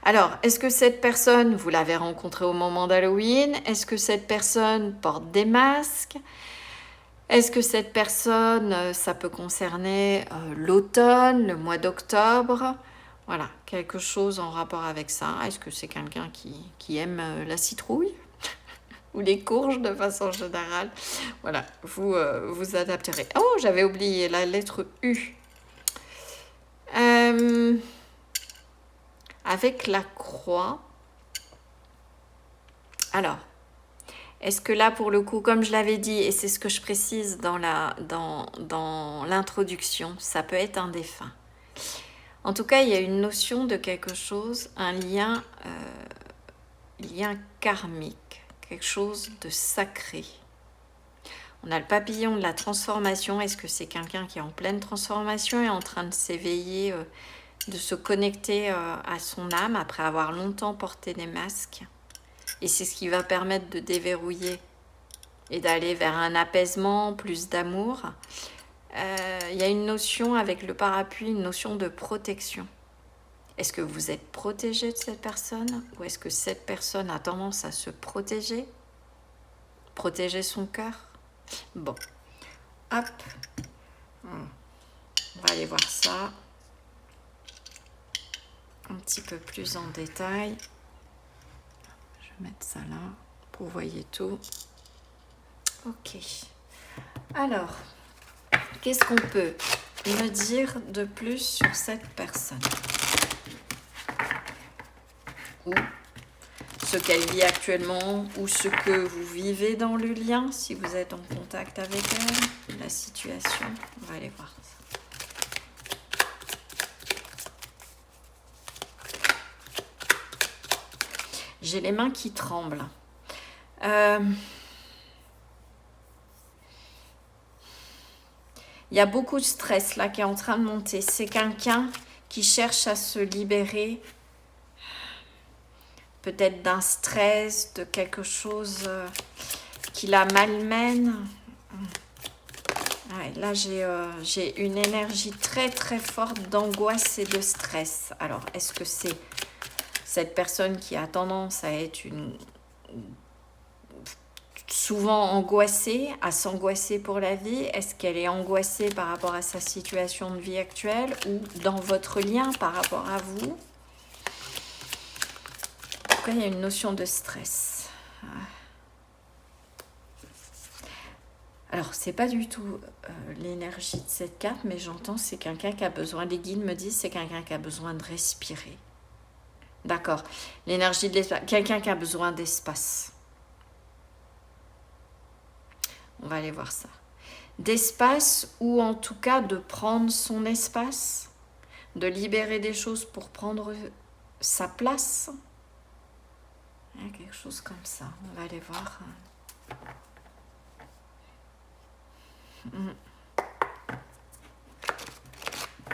Alors, est-ce que cette personne, vous l'avez rencontrée au moment d'Halloween? Est-ce que cette personne porte des masques? Est-ce que cette personne, ça peut concerner l'automne, le mois d'octobre? Voilà, quelque chose en rapport avec ça. Est-ce que c'est quelqu'un qui aime la citrouille ou les courges de façon générale? Voilà, vous adapterez. Oh, j'avais oublié la lettre U. Avec la croix. Alors, est-ce que là, pour le coup, comme je l'avais dit, et c'est ce que je précise dans l'introduction, ça peut être un défunt. En tout cas, il y a une notion de quelque chose, un lien karmique, quelque chose de sacré. On a le papillon de la transformation. Est-ce que c'est quelqu'un qui est en pleine transformation et en train de s'éveiller, de se connecter à son âme après avoir longtemps porté des masques? Et c'est ce qui va permettre de déverrouiller et d'aller vers un apaisement, plus d'amour. Il y a une notion avec le parapluie, une notion de protection. Est-ce que vous êtes protégé de cette personne ou est-ce que cette personne a tendance à se protéger? Protéger son cœur? Bon, hop, on va aller voir ça un petit peu plus en détail. Je vais mettre ça là pour que vous voyez tout. Ok. Alors, qu'est-ce qu'on peut me dire de plus sur cette personne? Ou ce qu'elle vit actuellement, ou ce que vous vivez dans le lien, si vous êtes en contact avec elle, la situation. On va aller voir ça. J'ai les mains qui tremblent. Il y a beaucoup de stress là qui est en train de monter. C'est quelqu'un qui cherche à se libérer peut-être d'un stress, de quelque chose qui la malmène. Ouais, là, j'ai une énergie très très forte d'angoisse et de stress. Alors, est-ce que c'est cette personne qui a tendance à être souvent angoissée, à s'angoisser pour la vie? Est-ce qu'elle est angoissée par rapport à sa situation de vie actuelle ou dans votre lien par rapport à vous? Pourquoi il y a une notion de stress? Alors, c'est pas du tout l'énergie de cette carte, mais j'entends c'est quelqu'un qui a besoin, les guides me disent c'est quelqu'un qui a besoin de respirer. D'accord. L'énergie de l'espace, quelqu'un qui a besoin d'espace. On va aller voir ça. D'espace ou en tout cas de prendre son espace, de libérer des choses pour prendre sa place. Il y a quelque chose comme ça. On va aller voir.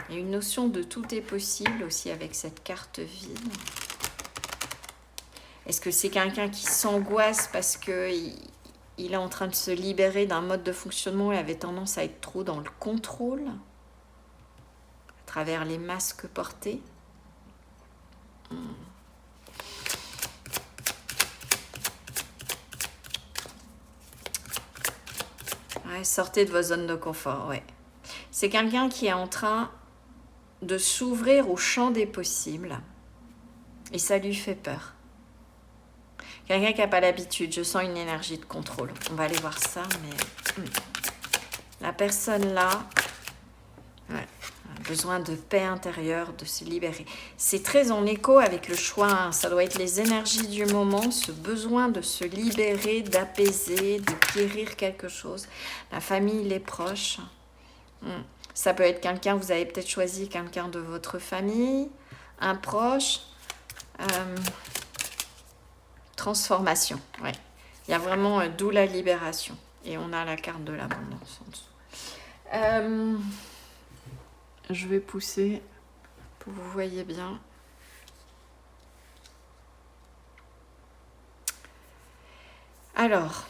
Il y a une notion de tout est possible aussi avec cette carte vide. Est-ce que c'est quelqu'un qui s'angoisse parce qu'il est en train de se libérer d'un mode de fonctionnement et avait tendance à être trop dans le contrôle à travers les masques portés? Ouais, sortez de vos zones de confort, ouais. C'est quelqu'un qui est en train de s'ouvrir au champ des possibles et ça lui fait peur. Quelqu'un qui n'a pas l'habitude, je sens une énergie de contrôle. On va aller voir ça, mais la personne là, ouais, a besoin de paix intérieure, de se libérer. C'est très en écho avec le choix, hein. Ça doit être les énergies du moment, ce besoin de se libérer, d'apaiser, de guérir quelque chose. La famille, les proches. Ça peut être quelqu'un, vous avez peut-être choisi quelqu'un de votre famille, un proche. Transformation, ouais. Il y a vraiment d'où la libération. Et on a la carte de l'abondance en dessous. Je vais pousser pour que vous voyez bien. Alors,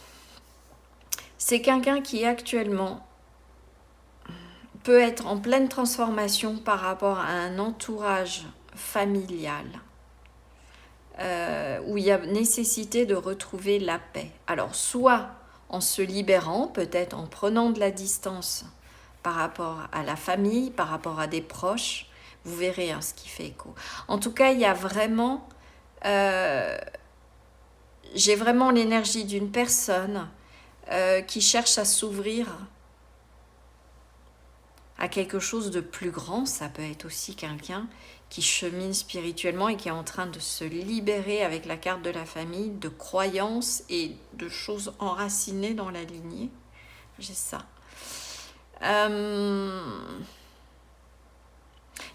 c'est quelqu'un qui actuellement peut être en pleine transformation par rapport à un entourage familial. Où il y a nécessité de retrouver la paix. Alors, soit en se libérant, peut-être en prenant de la distance par rapport à la famille, par rapport à des proches, vous verrez hein, ce qui fait écho. En tout cas, il y a vraiment... j'ai vraiment l'énergie d'une personne qui cherche à s'ouvrir à quelque chose de plus grand. Ça peut être aussi quelqu'un qui chemine spirituellement et qui est en train de se libérer avec la carte de la famille de croyances et de choses enracinées dans la lignée. J'ai ça.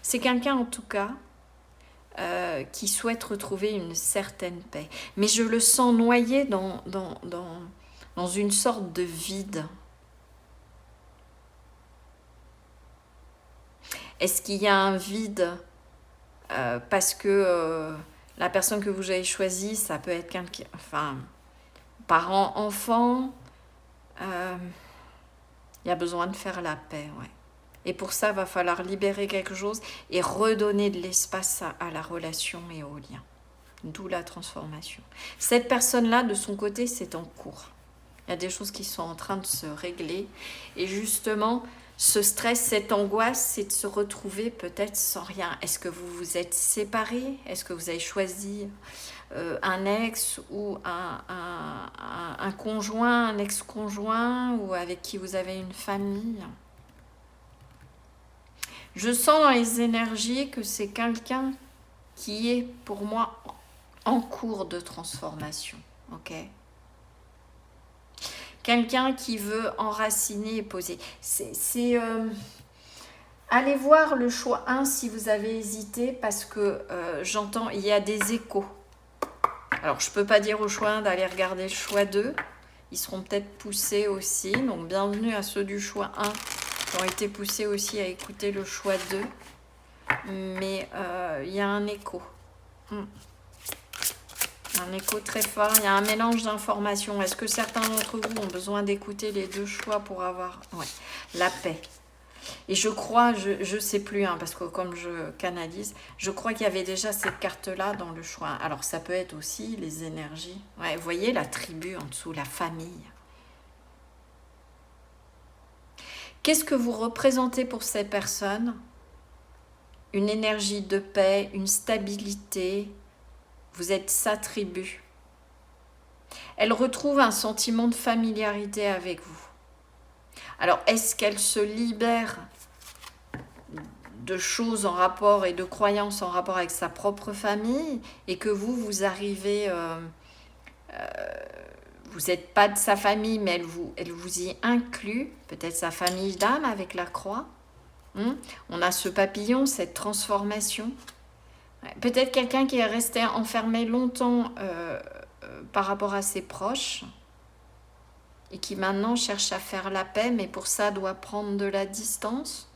C'est quelqu'un en tout cas qui souhaite retrouver une certaine paix. Mais je le sens noyé dans une sorte de vide. Est-ce qu'il y a un vide parce que la personne que vous avez choisie, ça peut être quelqu'un, enfin, parent, enfant, Il y a besoin de faire la paix, ouais. Et pour ça, il va falloir libérer quelque chose et redonner de l'espace à la relation et au lien. D'où la transformation. Cette personne-là, de son côté, c'est en cours. Il y a des choses qui sont en train de se régler. Et justement, ce stress, cette angoisse, c'est de se retrouver peut-être sans rien. Est-ce que vous vous êtes séparés? Est-ce que vous avez choisi un ex ou un conjoint, un ex-conjoint, ou avec qui vous avez une famille? Je sens dans les énergies que c'est quelqu'un qui est pour moi en cours de transformation. Ok? Quelqu'un qui veut enraciner et poser. Allez voir le choix 1 si vous avez hésité, parce que j'entends, il y a des échos. Alors, je ne peux pas dire au choix 1 d'aller regarder le choix 2. Ils seront peut-être poussés aussi. Donc, bienvenue à ceux du choix 1 qui ont été poussés aussi à écouter le choix 2. Mais il y a un écho. Un écho très fort. Il y a un mélange d'informations. Est-ce que certains d'entre vous ont besoin d'écouter les deux choix pour avoir la paix? Et je crois, je ne sais plus, parce que comme je canalise, je crois qu'il y avait déjà cette carte-là dans le choix. Alors, ça peut être aussi les énergies. Ouais, vous voyez la tribu en dessous, la famille. Qu'est-ce que vous représentez pour ces personnes? Une énergie de paix, une stabilité. Vous êtes sa tribu. Elle retrouve un sentiment de familiarité avec vous. Alors, est-ce qu'elle se libère de choses en rapport et de croyances en rapport avec sa propre famille, et que vous arrivez, vous n'êtes pas de sa famille, mais elle vous y inclut, peut-être sa famille d'âme avec la croix. On a ce papillon, cette transformation. Peut-être quelqu'un qui est resté enfermé longtemps par rapport à ses proches, et qui maintenant cherche à faire la paix, mais pour ça doit prendre de la distance.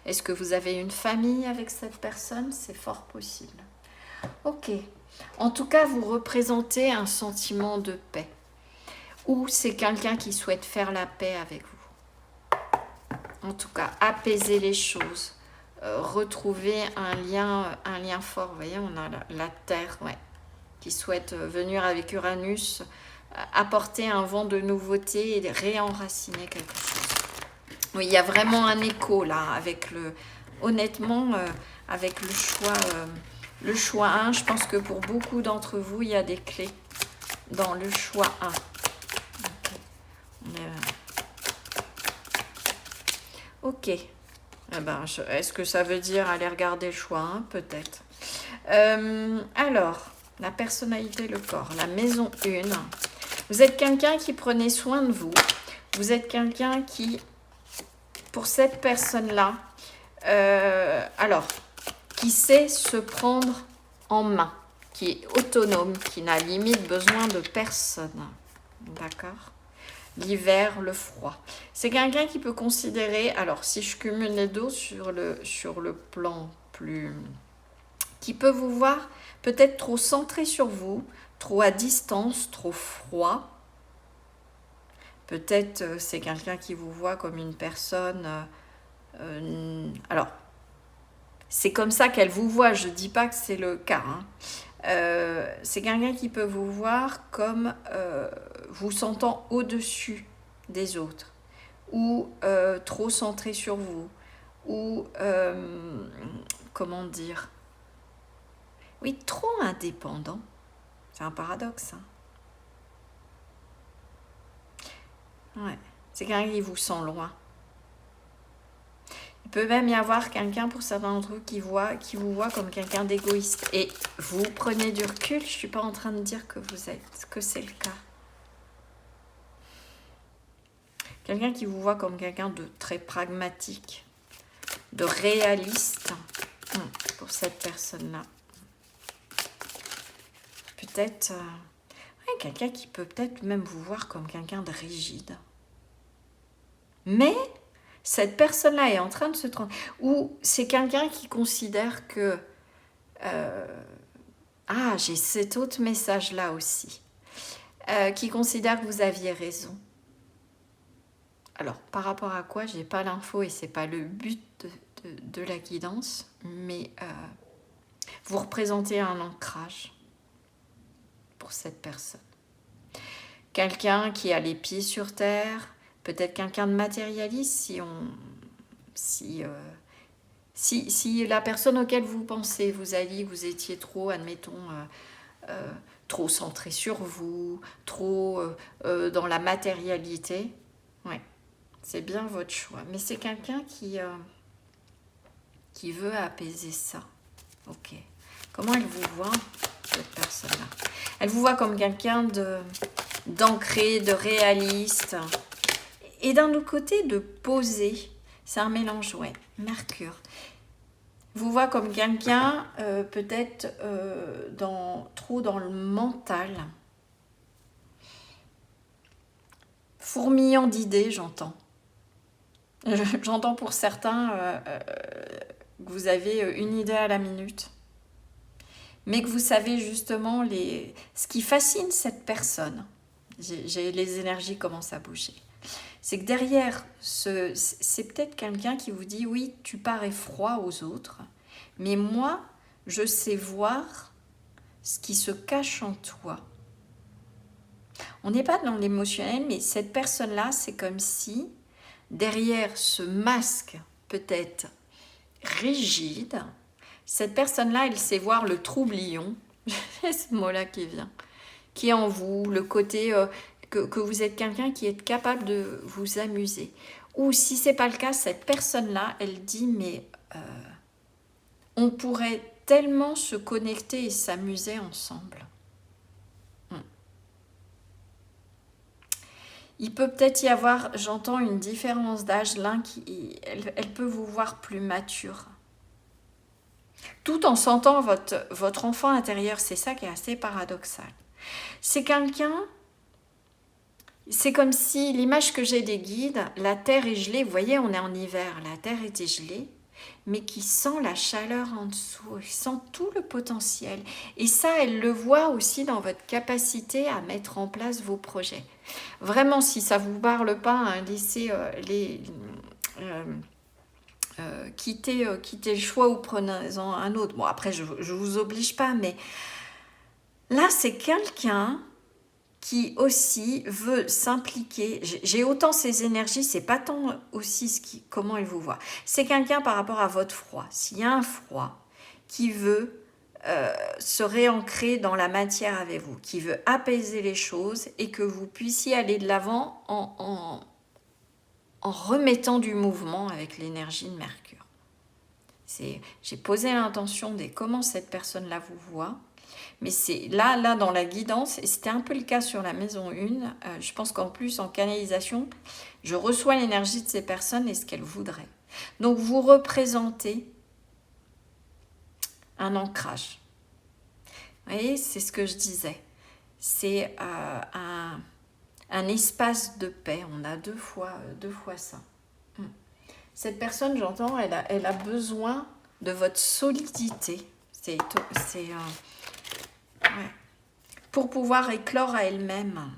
Est-ce que vous avez une famille avec cette personne? C'est fort possible. Ok. En tout cas, vous représentez un sentiment de paix. Ou c'est quelqu'un qui souhaite faire la paix avec vous. En tout cas, apaiser les choses. Retrouver un lien fort. Vous voyez, on a la Terre, qui souhaite venir avec Uranus, apporter un vent de nouveauté et réenraciner quelque chose. Oui, il y a vraiment un écho là, honnêtement, avec le choix 1. Je pense que pour beaucoup d'entre vous, il y a des clés dans le choix 1. Ok. Est-ce que ça veut dire aller regarder le choix 1? Peut-être. Alors, la personnalité, le corps, la maison 1. Vous êtes quelqu'un qui prenait soin de vous. Vous êtes quelqu'un qui, pour cette personne-là, qui sait se prendre en main, qui est autonome, qui n'a limite besoin de personne. D'accord? L'hiver, le froid. C'est quelqu'un qui peut considérer, alors si je cumule les deux sur le plan plus... qui peut vous voir peut-être trop centré sur vous, trop à distance, trop froid. Peut-être c'est quelqu'un qui vous voit comme une personne... alors, c'est comme ça qu'elle vous voit, je ne dis pas que c'est le cas. C'est quelqu'un qui peut vous voir comme vous sentant au-dessus des autres, ou trop centré sur vous, ou comment dire, oui, trop indépendant. C'est un paradoxe. Ouais. C'est quelqu'un qui vous sent loin. Il peut même y avoir quelqu'un, pour certains d'entre vous, qui vous voit comme quelqu'un d'égoïste. Et vous prenez du recul, je ne suis pas en train de dire que c'est le cas. Quelqu'un qui vous voit comme quelqu'un de très pragmatique, de réaliste, pour cette personne-là. Peut-être quelqu'un qui peut peut-être même vous voir comme quelqu'un de rigide. Mais cette personne-là est en train de se transformer. Ou c'est quelqu'un qui considère que... j'ai cet autre message-là aussi. Qui considère que vous aviez raison. Alors, par rapport à quoi, j'ai pas l'info et c'est pas le but de la guidance, mais vous représentez un ancrage pour cette personne. Quelqu'un qui a les pieds sur terre, peut-être quelqu'un de matérialiste si la personne auquel vous pensez vous a dit que vous étiez trop, admettons, trop centré sur vous, trop dans la matérialité, ouais, c'est bien votre choix. Mais c'est quelqu'un qui veut apaiser ça. Ok. Comment elle vous voit, cette personne-là? Elle vous voit comme quelqu'un d'ancré, de réaliste. Et d'un autre côté, de posé. C'est un mélange, ouais. Mercure. Vous voit comme quelqu'un, peut-être, trop dans le mental. Fourmillant d'idées, j'entends. J'entends pour certains que vous avez une idée à la minute. Mais que vous savez justement ce qui fascine cette personne. Les énergies commencent à bouger. C'est que derrière, c'est peut-être quelqu'un qui vous dit « Oui, tu parais froid aux autres, mais moi, je sais voir ce qui se cache en toi. » On n'est pas dans l'émotionnel, mais cette personne-là, c'est comme si, derrière ce masque peut-être rigide, cette personne-là, elle sait voir le troublion, c'est ce mot-là qui vient, qui est en vous, le côté que vous êtes quelqu'un qui est capable de vous amuser. Ou si ce n'est pas le cas, cette personne-là, elle dit, mais on pourrait tellement se connecter et s'amuser ensemble. Il peut peut-être y avoir, j'entends une différence d'âge, elle peut vous voir plus mature. Tout en sentant votre enfant intérieur, c'est ça qui est assez paradoxal. C'est quelqu'un, c'est comme si l'image que j'ai des guides, la terre est gelée, vous voyez, on est en hiver, la terre était gelée, mais qui sent la chaleur en dessous, qui sent tout le potentiel. Et ça, elle le voit aussi dans votre capacité à mettre en place vos projets. Vraiment, si ça ne vous parle pas, hein, laissez quittez le choix ou prenez-en un autre. Bon, après, je ne vous oblige pas, mais là, c'est quelqu'un qui aussi veut s'impliquer. J'ai autant ces énergies, c'est pas tant aussi comment elle vous voit. C'est quelqu'un par rapport à votre froid. S'il y a un froid qui veut se réancrer dans la matière avec vous, qui veut apaiser les choses et que vous puissiez aller de l'avant en remettant du mouvement avec l'énergie de Mercure. J'ai posé l'intention de comment cette personne-là vous voit, mais c'est là dans la guidance, et c'était un peu le cas sur la maison 1, je pense qu'en plus en canalisation, je reçois l'énergie de ces personnes et ce qu'elles voudraient. Donc vous représentez un ancrage. Vous voyez, c'est ce que je disais. C'est un espace de paix. On a deux fois ça. Cette personne, j'entends, elle a besoin de votre solidité. Ouais. Pour pouvoir éclore à elle-même.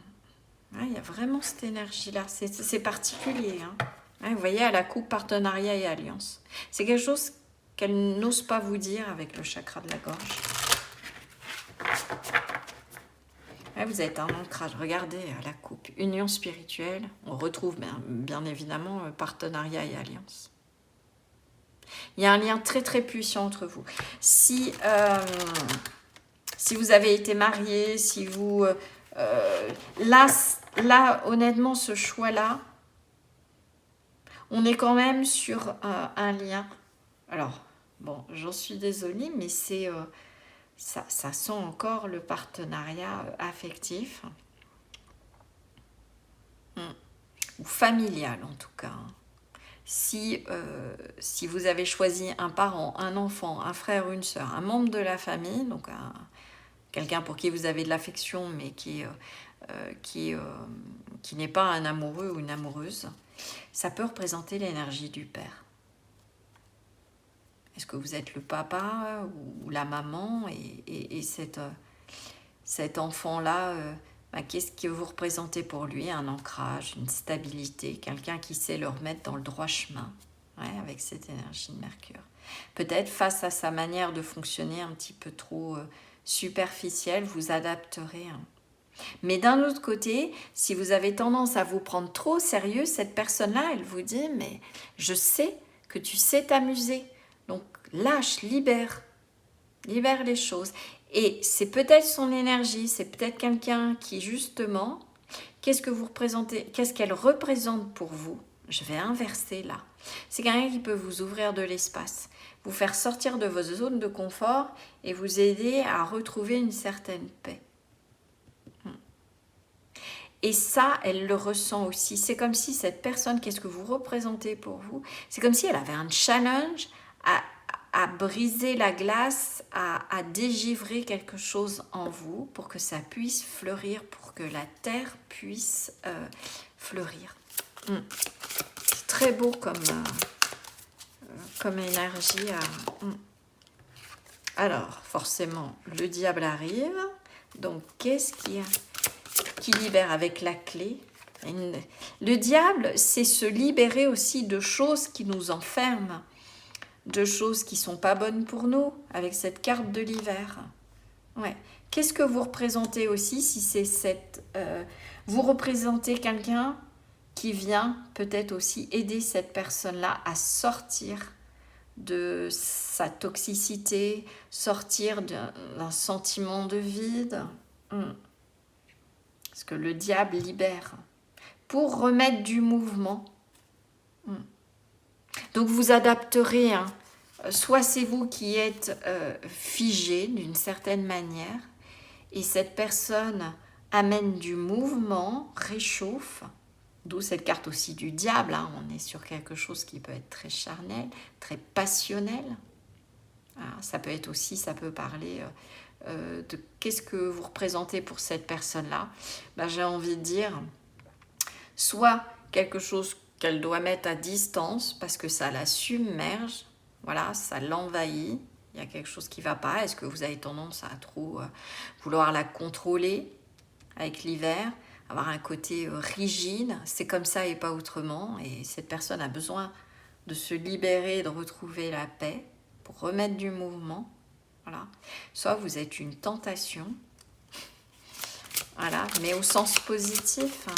Ouais, il y a vraiment cette énergie-là. C'est particulier. Hein. Ouais, vous voyez, elle a couple, partenariat et alliance. C'est quelque chose qu'elle n'ose pas vous dire avec le chakra de la gorge. Ouais, vous êtes un ancrage. Regardez la coupe. Union spirituelle. On retrouve bien évidemment partenariat et alliance. Il y a un lien très très puissant entre vous. Si vous avez été marié, si vous... là, honnêtement, ce choix-là, on est quand même sur un lien. Alors, bon, j'en suis désolée, mais c'est... ça sent encore le partenariat affectif. Ou familial, en tout cas. Si vous avez choisi un parent, un enfant, un frère, une sœur, un membre de la famille, donc quelqu'un pour qui vous avez de l'affection, mais qui n'est pas un amoureux ou une amoureuse, ça peut représenter l'énergie du père. Est-ce que vous êtes le papa ou la maman et cet enfant-là ben, qu'est-ce que vous représentez pour lui? Un ancrage, une stabilité, quelqu'un qui sait le remettre dans le droit chemin, ouais, avec cette énergie de Mercure. Peut-être face à sa manière de fonctionner un petit peu trop superficielle, vous adapterez. Hein. Mais d'un autre côté, si vous avez tendance à vous prendre trop au sérieux, cette personne-là, elle vous dit, mais je sais que tu sais t'amuser. Donc lâche, libère les choses. Et c'est peut-être son énergie, c'est peut-être quelqu'un qui justement, qu'est-ce que vous représentez, qu'est-ce qu'elle représente pour vous? Je vais inverser là. C'est quelqu'un qui peut vous ouvrir de l'espace, vous faire sortir de vos zones de confort et vous aider à retrouver une certaine paix. Et ça, elle le ressent aussi. C'est comme si cette personne, qu'est-ce que vous représentez pour vous? C'est comme si elle avait un challenge à briser la glace, à dégivrer quelque chose en vous pour que ça puisse fleurir, pour que la terre puisse fleurir. C'est très beau comme énergie. Alors, forcément, le diable arrive. Donc, qu'est-ce qui libère avec la clé? Le diable, c'est se libérer aussi de choses qui nous enferment, de choses qui ne sont pas bonnes pour nous, avec cette carte de l'hiver. Ouais. Qu'est-ce que vous représentez aussi si c'est cette... vous représentez quelqu'un qui vient peut-être aussi aider cette personne-là à sortir de sa toxicité, sortir d'un sentiment de vide. Parce que le diable libère pour remettre du mouvement. Donc vous adapterez, hein. Soit c'est vous qui êtes figé d'une certaine manière et cette personne amène du mouvement, réchauffe, d'où cette carte aussi du diable, hein. On est sur quelque chose qui peut être très charnel, très passionnel. Alors, ça peut être aussi, ça peut parler de qu'est-ce que vous représentez pour cette personne-là. Ben, j'ai envie de dire, soit quelque chose qu'elle doit mettre à distance parce que ça la submerge, voilà, ça l'envahit, il y a quelque chose qui ne va pas. Est-ce que vous avez tendance à trop vouloir la contrôler avec l'hiver, avoir un côté rigide, c'est comme ça et pas autrement, et cette personne a besoin de se libérer, de retrouver la paix pour remettre du mouvement, voilà. Soit vous êtes une tentation, voilà, mais au sens positif, hein,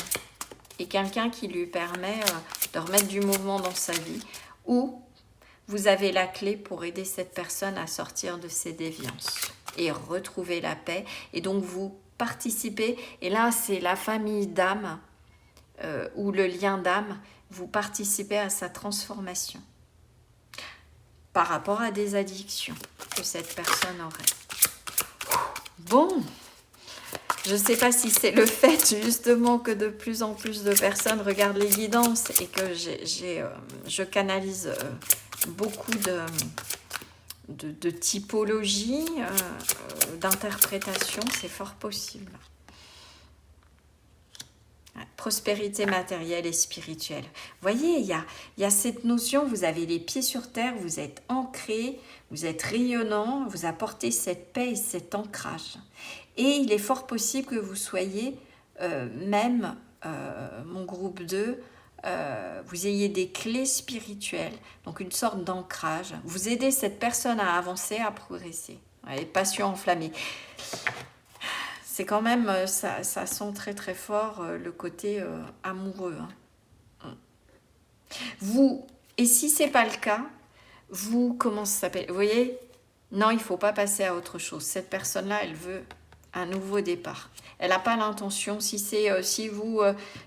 et quelqu'un qui lui permet de remettre du mouvement dans sa vie, ou vous avez la clé pour aider cette personne à sortir de ses déviances et retrouver la paix. Et donc vous participez, et là c'est la famille d'âme ou le lien d'âme, vous participez à sa transformation par rapport à des addictions que cette personne aurait. Bon, je ne sais pas si c'est le fait justement que de plus en plus de personnes regardent les guidances et que je canalise beaucoup de typologies, d'interprétations, c'est fort possible. Prospérité matérielle et spirituelle. Vous voyez, il y a cette notion, vous avez les pieds sur terre, vous êtes ancré, vous êtes rayonnant, vous apportez cette paix et cet ancrage. Et il est fort possible que vous soyez, même mon groupe 2, vous ayez des clés spirituelles, donc une sorte d'ancrage. Vous aidez cette personne à avancer, à progresser. Les passions enflammées. C'est quand même, ça sent très très fort le côté amoureux. Hein. Vous, et si c'est pas le cas, vous, comment ça s'appelle? Vous voyez, non, il ne faut pas passer à autre chose. Cette personne-là, elle veut un nouveau départ. Elle n'a pas l'intention, si vous,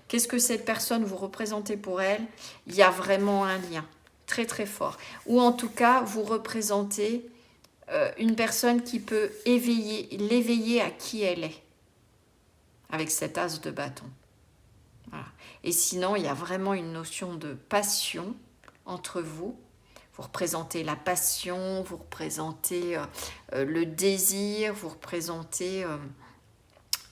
qu'est-ce que cette personne vous représentez pour elle? Il y a vraiment un lien très très fort. Ou en tout cas, vous représentez une personne qui peut l'éveiller à qui elle est, avec cet as de bâton. Voilà. Et sinon, il y a vraiment une notion de passion entre vous. Vous représentez la passion, vous représentez le désir, vous représentez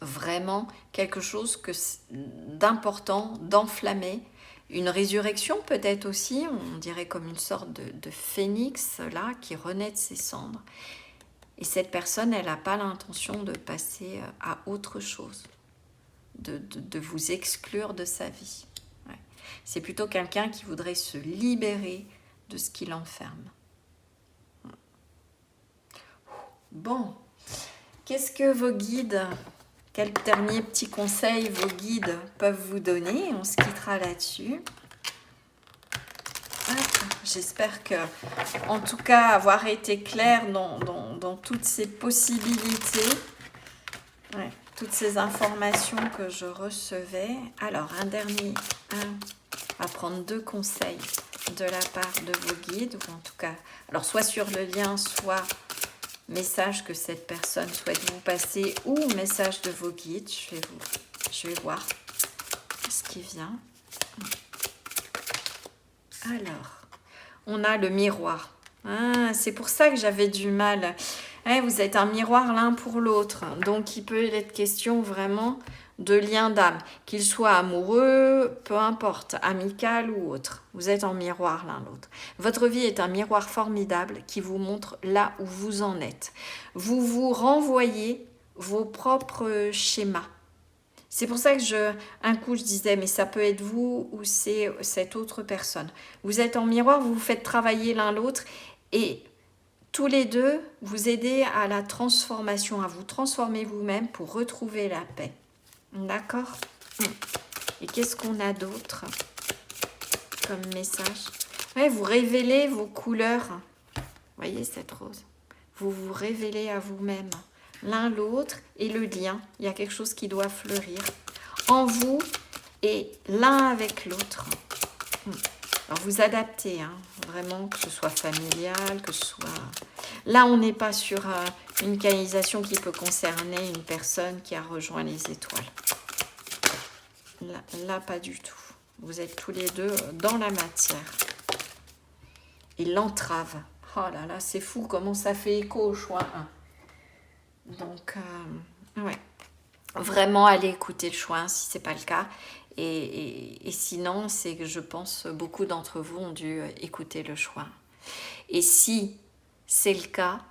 vraiment quelque chose d'important, d'enflammé. Une résurrection peut-être aussi, on dirait comme une sorte de phénix là qui renaît de ses cendres. Et cette personne, elle n'a pas l'intention de passer à autre chose. de vous exclure de sa vie. Ouais. C'est plutôt quelqu'un qui voudrait se libérer de ce qui l'enferme. Bon, qu'est-ce que vos guides, quel dernier petit conseil vos guides peuvent vous donner? On se quittera là-dessus. J'espère que, en tout cas, avoir été clair dans toutes ces possibilités, ouais, toutes ces informations que je recevais. Alors, un dernier, on va prendre 2 conseils de la part de vos guides, ou en tout cas, alors soit sur le lien, soit message que cette personne souhaite vous passer, ou message de vos guides. Je vais voir ce qui vient. Alors, on a le miroir. Ah, c'est pour ça que j'avais du mal. Vous êtes un miroir l'un pour l'autre. Donc, il peut être question vraiment de lien d'âme. Qu'il soit amoureux, peu importe, amical ou autre. Vous êtes en miroir l'un l'autre. Votre vie est un miroir formidable qui vous montre là où vous en êtes. Vous vous renvoyez vos propres schémas. C'est pour ça que un coup je disais, mais ça peut être vous ou c'est cette autre personne. Vous êtes en miroir, vous vous faites travailler l'un l'autre et tous les deux vous aidez à la transformation, à vous transformer vous-même pour retrouver la paix. D'accord? Et qu'est-ce qu'on a d'autre comme message? Ouais, vous révélez vos couleurs. Vous voyez cette rose? Vous vous révélez à vous-même. L'un l'autre et le lien. Il y a quelque chose qui doit fleurir en vous et l'un avec l'autre. Alors vous adaptez, vraiment, que ce soit familial, que ce soit... Là, on n'est pas sur une canalisation qui peut concerner une personne qui a rejoint les étoiles. Là, pas du tout. Vous êtes tous les deux dans la matière. Et l'entrave. Oh là là, c'est fou comment ça fait écho au choix 1. Donc, ouais, vraiment allez écouter le choix si ce n'est pas le cas. Et sinon, c'est que je pense beaucoup d'entre vous ont dû écouter le choix. Et si c'est le cas,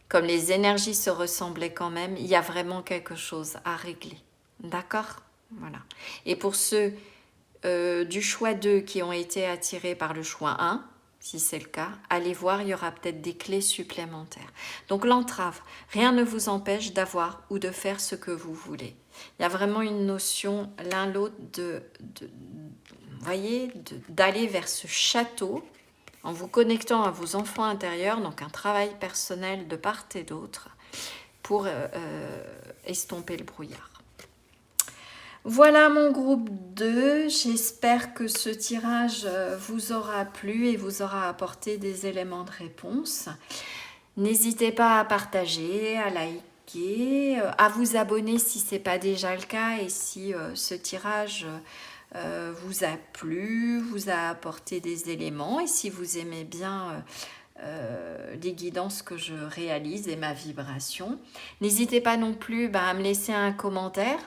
comme les énergies se ressemblaient quand même, il y a vraiment quelque chose à régler. D'accord? Voilà. Et pour ceux du choix 2 qui ont été attirés par le choix 1, si c'est le cas, allez voir, il y aura peut-être des clés supplémentaires. Donc l'entrave, rien ne vous empêche d'avoir ou de faire ce que vous voulez. Il y a vraiment une notion l'un l'autre d'aller vers ce château en vous connectant à vos enfants intérieurs, donc un travail personnel de part et d'autre pour estomper le brouillard. Voilà mon groupe 2, j'espère que ce tirage vous aura plu et vous aura apporté des éléments de réponse. N'hésitez pas à partager, à liker, à vous abonner si ce n'est pas déjà le cas et si ce tirage vous a plu, vous a apporté des éléments et si vous aimez bien les guidances que je réalise et ma vibration. N'hésitez pas non plus à me laisser un commentaire.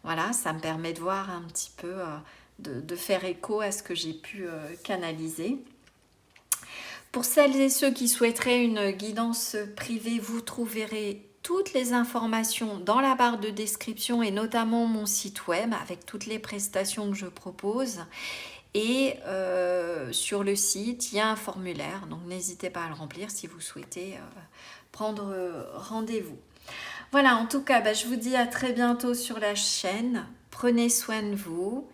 Voilà, ça me permet de voir un petit peu, de faire écho à ce que j'ai pu canaliser. Pour celles et ceux qui souhaiteraient une guidance privée, vous trouverez toutes les informations dans la barre de description et notamment mon site web avec toutes les prestations que je propose. Et sur le site, il y a un formulaire, donc n'hésitez pas à le remplir si vous souhaitez prendre rendez-vous. Voilà, en tout cas, je vous dis à très bientôt sur la chaîne. Prenez soin de vous.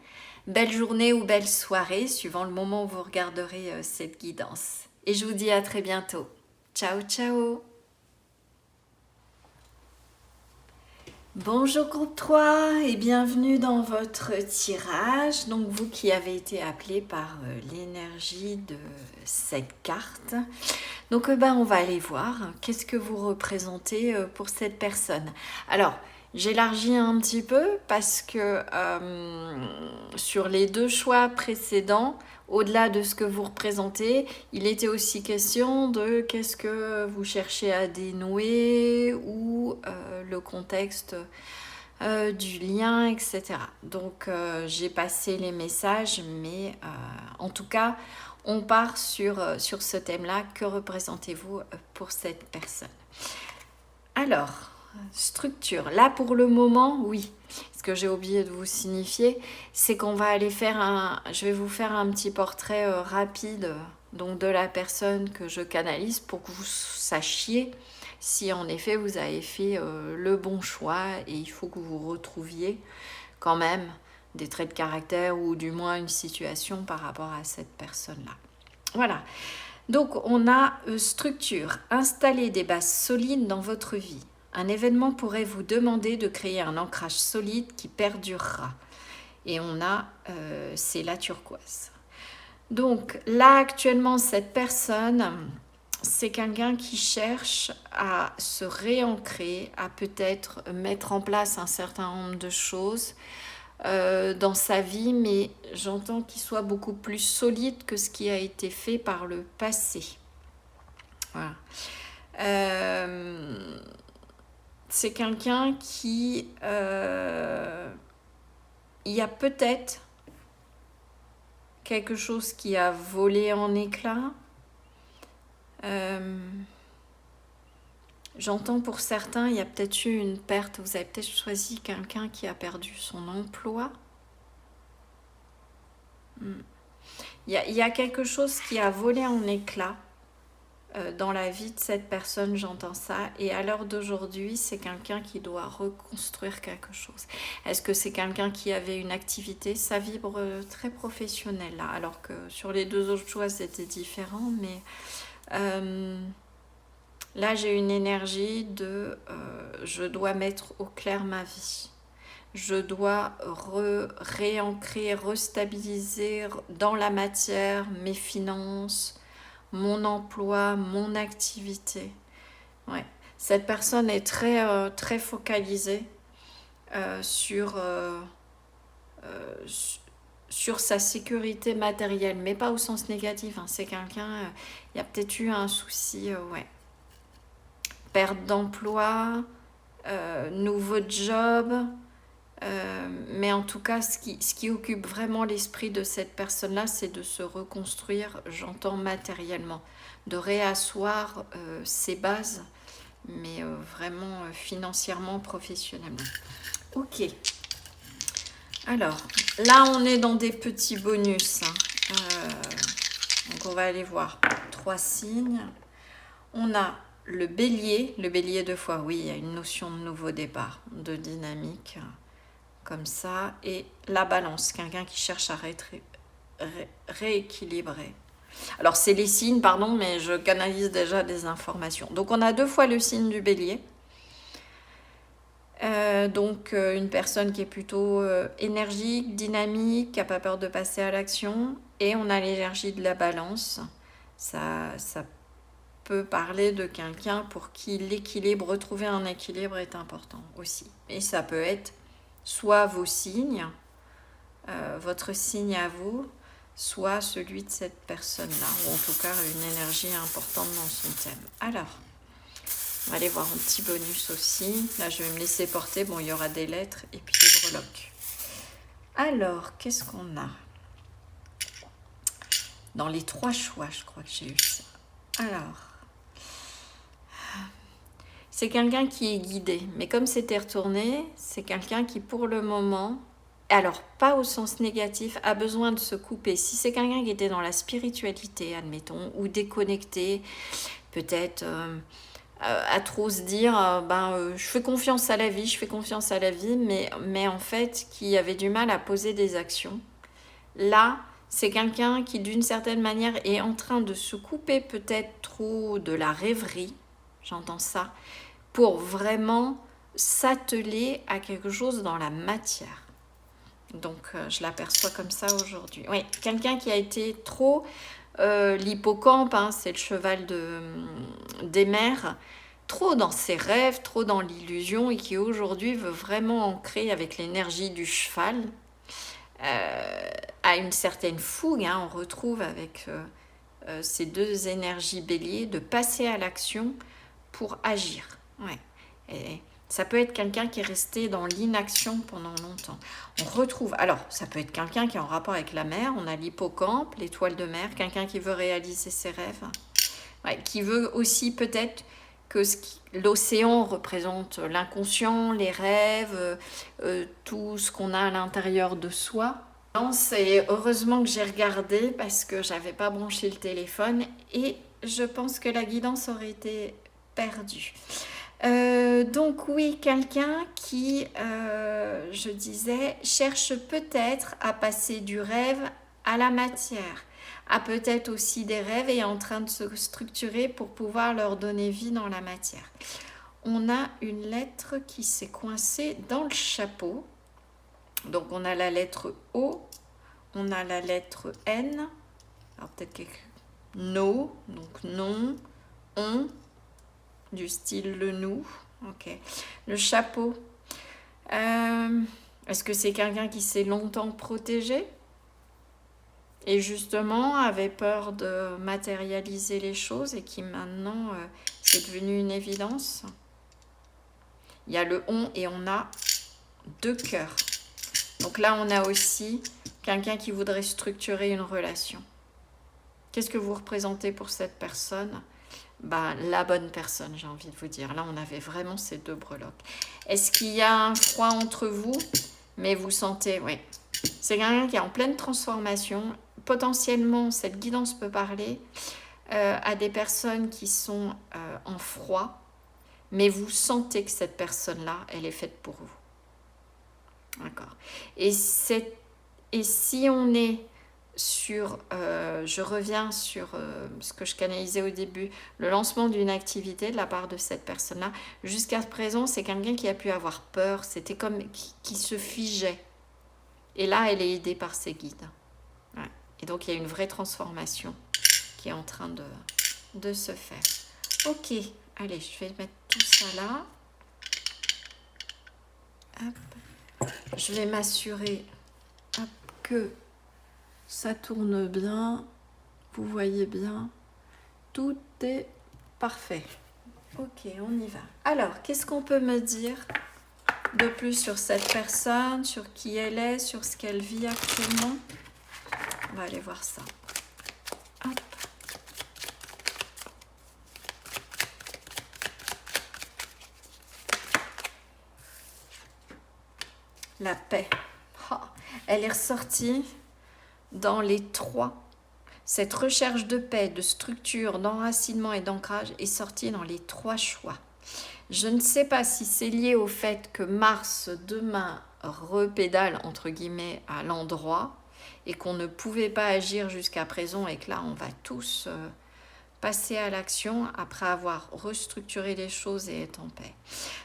Belle journée ou belle soirée, suivant le moment où vous regarderez cette guidance. Et je vous dis à très bientôt. Ciao, ciao! Bonjour groupe 3 et bienvenue dans votre tirage. Donc vous qui avez été appelé par l'énergie de cette carte. Donc on va aller voir qu'est-ce que vous représentez pour cette personne. Alors j'élargis un petit peu parce que sur les 2 choix précédents, au-delà de ce que vous représentez, il était aussi question de qu'est-ce que vous cherchez à dénouer ou le contexte du lien, etc. Donc j'ai passé les messages, mais en tout cas, on part sur ce thème-là. Que représentez-vous pour cette personne? Alors, structure. Là, pour le moment, oui. Ce que j'ai oublié de vous signifier, c'est qu'on va aller faire je vais vous faire un petit portrait rapide donc de la personne que je canalise pour que vous sachiez si en effet vous avez fait le bon choix et il faut que vous retrouviez quand même des traits de caractère ou du moins une situation par rapport à cette personne-là. Voilà. Donc on a structure, installer des bases solides dans votre vie. Un événement pourrait vous demander de créer un ancrage solide qui perdurera. Et on a, c'est la turquoise. Donc là actuellement cette personne, c'est quelqu'un qui cherche à se réancrer, à peut-être mettre en place un certain nombre de choses dans sa vie, mais j'entends qu'il soit beaucoup plus solide que ce qui a été fait par le passé. Voilà. C'est quelqu'un qui... il y a peut-être quelque chose qui a volé en éclats. J'entends pour certains, il y a peut-être eu une perte. Vous avez peut-être choisi quelqu'un qui a perdu son emploi. Il y a quelque chose qui a volé en éclats dans la vie de cette personne, j'entends ça. Et à l'heure d'aujourd'hui, c'est quelqu'un qui doit reconstruire quelque chose. Est-ce que c'est quelqu'un qui avait une activité? Ça vibre très professionnel là, alors que sur les deux autres choix, c'était différent. Mais là, j'ai une énergie de je dois mettre au clair ma vie. Je dois réancrer, restabiliser dans la matière mes finances, mon emploi, mon activité. Ouais. Cette personne est très, très focalisée sur sa sécurité matérielle, mais pas au sens négatif. Hein. C'est quelqu'un, il y a peut-être eu un souci, ouais. Perte d'emploi, nouveau job, mais en tout cas, ce qui occupe vraiment l'esprit de cette personne-là, c'est de se reconstruire, j'entends matériellement, de réasseoir ses bases, mais vraiment financièrement, professionnellement. Ok. Alors, là, on est dans des petits bonus. Hein. Donc, on va aller voir 3 signes. On a le bélier 2 fois. Oui, il y a une notion de nouveau départ, de dynamique, comme ça. Et la balance, quelqu'un qui cherche à rééquilibrer. Alors, c'est les signes, pardon, mais je canalise déjà des informations. Donc, on a 2 fois le signe du bélier. Donc une personne qui est plutôt énergique, dynamique, qui n'a pas peur de passer à l'action. Et on a l'énergie de la balance. Ça peut parler de quelqu'un pour qui l'équilibre, retrouver un équilibre est important aussi. Et ça peut être soit vos signes, votre signe à vous, soit celui de cette personne-là, ou en tout cas une énergie importante dans son thème. Alors, on va aller voir un petit bonus aussi. Là, je vais me laisser porter. Bon, il y aura des lettres et puis des breloques. Alors, qu'est-ce qu'on a? Dans les 3 choix, je crois que j'ai eu ça. Alors, c'est quelqu'un qui est guidé. Mais comme c'était retourné, c'est quelqu'un qui, pour le moment, alors pas au sens négatif, a besoin de se couper. Si c'est quelqu'un qui était dans la spiritualité, admettons, ou déconnecté, peut-être... à trop se dire je fais confiance à la vie, mais en fait qui avait du mal à poser des actions. Là, c'est quelqu'un qui d'une certaine manière est en train de se couper peut-être trop de la rêverie, j'entends ça, pour vraiment s'atteler à quelque chose dans la matière. Donc je l'aperçois comme ça aujourd'hui. Oui, quelqu'un qui a été trop... l'hippocampe, hein, c'est le cheval des mers, trop dans ses rêves, trop dans l'illusion et qui aujourd'hui veut vraiment ancrer avec l'énergie du cheval, à une certaine fougue, hein, on retrouve avec ces 2 énergies bélier, de passer à l'action pour agir. Ouais. Et ça peut être quelqu'un qui est resté dans l'inaction pendant longtemps. On retrouve, alors ça peut être quelqu'un qui est en rapport avec la mer, on a l'hippocampe, l'étoile de mer, quelqu'un qui veut réaliser ses rêves, ouais, qui veut aussi peut-être que l'océan représente l'inconscient, les rêves, tout ce qu'on a à l'intérieur de soi. Et heureusement que j'ai regardé parce que j'avais pas branché le téléphone et je pense que la guidance aurait été perdue. Donc oui, quelqu'un qui, je disais, cherche peut-être à passer du rêve à la matière, a peut-être aussi des rêves et est en train de se structurer pour pouvoir leur donner vie dans la matière. On a une lettre qui s'est coincée dans le chapeau. Donc on a la lettre O, on a la lettre N, alors peut-être quelque... No, donc non, on, du style le nous, ok. Le chapeau, est-ce que c'est quelqu'un qui s'est longtemps protégé et justement avait peur de matérialiser les choses et qui maintenant c'est devenu une évidence? Il y a le on et on a 2 cœurs. Donc là on a aussi quelqu'un qui voudrait structurer une relation. Qu'est-ce que vous représentez pour cette personne? Ben, la bonne personne, j'ai envie de vous dire. Là, on avait vraiment ces 2 breloques. Est-ce qu'il y a un froid entre vous? Mais vous sentez, oui. C'est quelqu'un qui est en pleine transformation. Potentiellement, cette guidance peut parler à des personnes qui sont en froid. Mais vous sentez que cette personne-là, elle est faite pour vous. D'accord. Et si on est sur, je reviens sur ce que je canalisais au début, le lancement d'une activité de la part de cette personne-là. Jusqu'à présent, c'est quelqu'un qui a pu avoir peur, c'était comme qui se figeait. Et là, elle est aidée par ses guides. Ouais. Et donc, il y a une vraie transformation qui est en train de se faire. Ok, allez, je vais mettre tout ça là. Hop. Je vais m'assurer que ça tourne bien, vous voyez bien, tout est parfait. Ok, on y va. Alors, qu'est-ce qu'on peut me dire de plus sur cette personne, sur qui elle est, sur ce qu'elle vit actuellement? On va aller voir ça. Hop. La paix. Oh, elle est ressortie dans les 3. Cette recherche de paix, de structure, d'enracinement et d'ancrage est sortie dans les 3 choix. Je ne sais pas si c'est lié au fait que Mars demain repédale entre guillemets à l'endroit et qu'on ne pouvait pas agir jusqu'à présent et que là on va tous passer à l'action après avoir restructuré les choses et être en paix.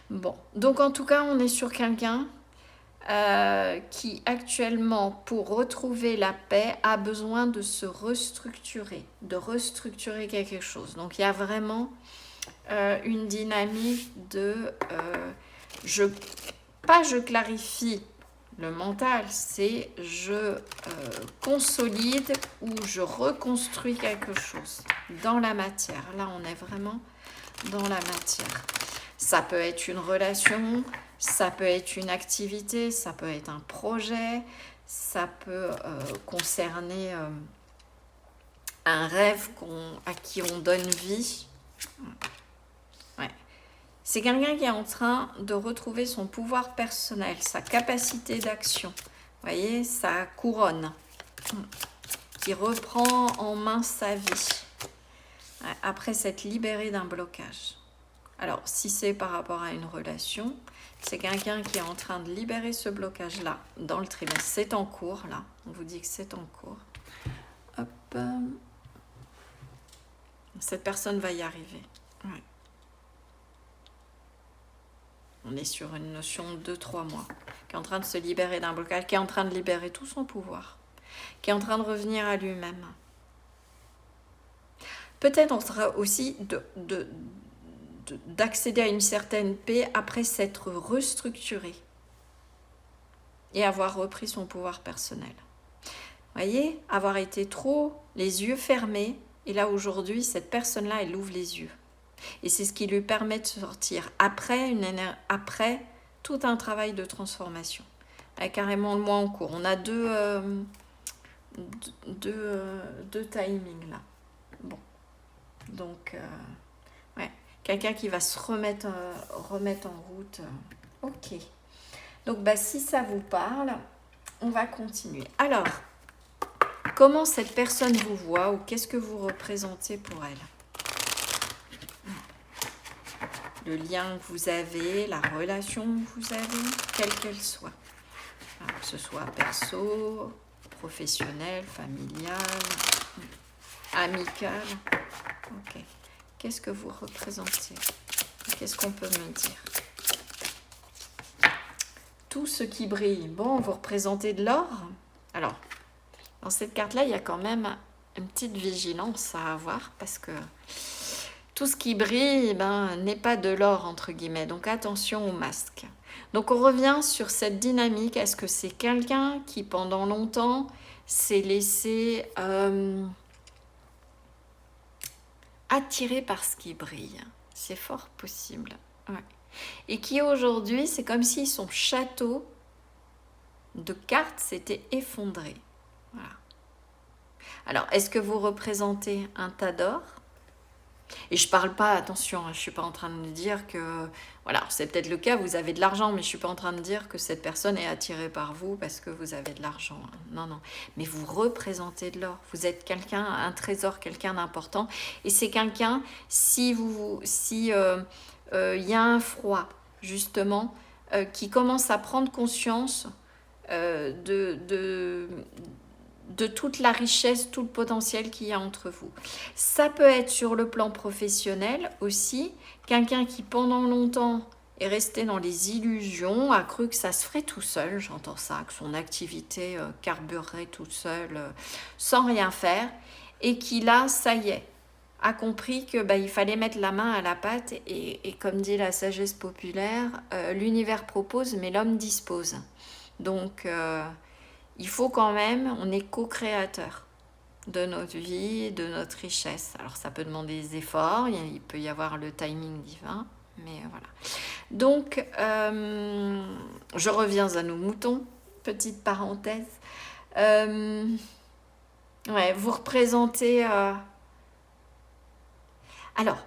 Bon, donc en tout cas on est sur quelqu'un qui actuellement, pour retrouver la paix, a besoin de se restructurer, de restructurer quelque chose. Donc il y a vraiment une dynamique de je clarifie le mental, c'est je consolide ou je reconstruis quelque chose dans la matière. Là on est vraiment dans la matière. Ça peut être une relation, ça peut être une activité, ça peut être un projet, ça peut concerner un rêve à qui on donne vie. Ouais. C'est quelqu'un qui est en train de retrouver son pouvoir personnel, sa capacité d'action. Vous voyez, sa couronne, qui reprend en main sa vie, après s'être libéré d'un blocage. Alors, si c'est par rapport à une relation, c'est quelqu'un qui est en train de libérer ce blocage-là dans le trimestre. C'est en cours, là. On vous dit que c'est en cours. Hop. Cette personne va y arriver. Ouais. On est sur une notion de 2-3 mois. Qui est en train de se libérer d'un blocage, qui est en train de libérer tout son pouvoir. Qui est en train de revenir à lui-même. Peut-être on sera aussi d'accéder à une certaine paix après s'être restructuré et avoir repris son pouvoir personnel. Vous voyez, avoir été trop les yeux fermés, et là aujourd'hui, cette personne-là, elle ouvre les yeux. Et c'est ce qui lui permet de sortir après tout un travail de transformation. Avec carrément le mois en cours. On a deux timings là. Bon. Donc, ouais. Quelqu'un qui va se remettre en route. Ok. Donc, bah, si ça vous parle, on va continuer. Alors, comment cette personne vous voit ou qu'est-ce que vous représentez pour elle? Le lien que vous avez, la relation que vous avez, quelle qu'elle soit. Alors, que ce soit perso, professionnel, familial, amical. Ok. Qu'est-ce que vous représentez? Qu'est-ce qu'on peut me dire? Tout ce qui brille. Bon, vous représentez de l'or. Alors, dans cette carte-là, il y a quand même une petite vigilance à avoir parce que tout ce qui brille n'est pas de l'or, entre guillemets. Donc, attention au masque. Donc, on revient sur cette dynamique. Est-ce que c'est quelqu'un qui, pendant longtemps, s'est laissé attiré par ce qui brille? C'est fort possible. Ouais. Et qui, aujourd'hui, c'est comme si son château de cartes s'était effondré. Voilà. Alors, est-ce que vous représentez un tas d'or? Et je parle pas, attention, je ne suis pas en train de dire que... Voilà, c'est peut-être le cas, vous avez de l'argent, mais je ne suis pas en train de dire que cette personne est attirée par vous parce que vous avez de l'argent. Non, non. Mais vous représentez de l'or. Vous êtes quelqu'un, un trésor, quelqu'un d'important. Et c'est quelqu'un, si y a un froid, justement, qui commence à prendre conscience de toute la richesse, tout le potentiel qu'il y a entre vous. Ça peut être sur le plan professionnel aussi, quelqu'un qui pendant longtemps est resté dans les illusions, a cru que ça se ferait tout seul, j'entends ça, que son activité carburerait toute seule, sans rien faire, et qui là, ça y est, a compris que il fallait mettre la main à la pâte, et comme dit la sagesse populaire, l'univers propose, mais l'homme dispose. Donc, il faut quand même, on est co-créateur de notre vie, de notre richesse. Alors ça peut demander des efforts, il peut y avoir le timing divin, mais voilà. Donc, je reviens à nos moutons, petite parenthèse. Ouais, vous représentez... Alors,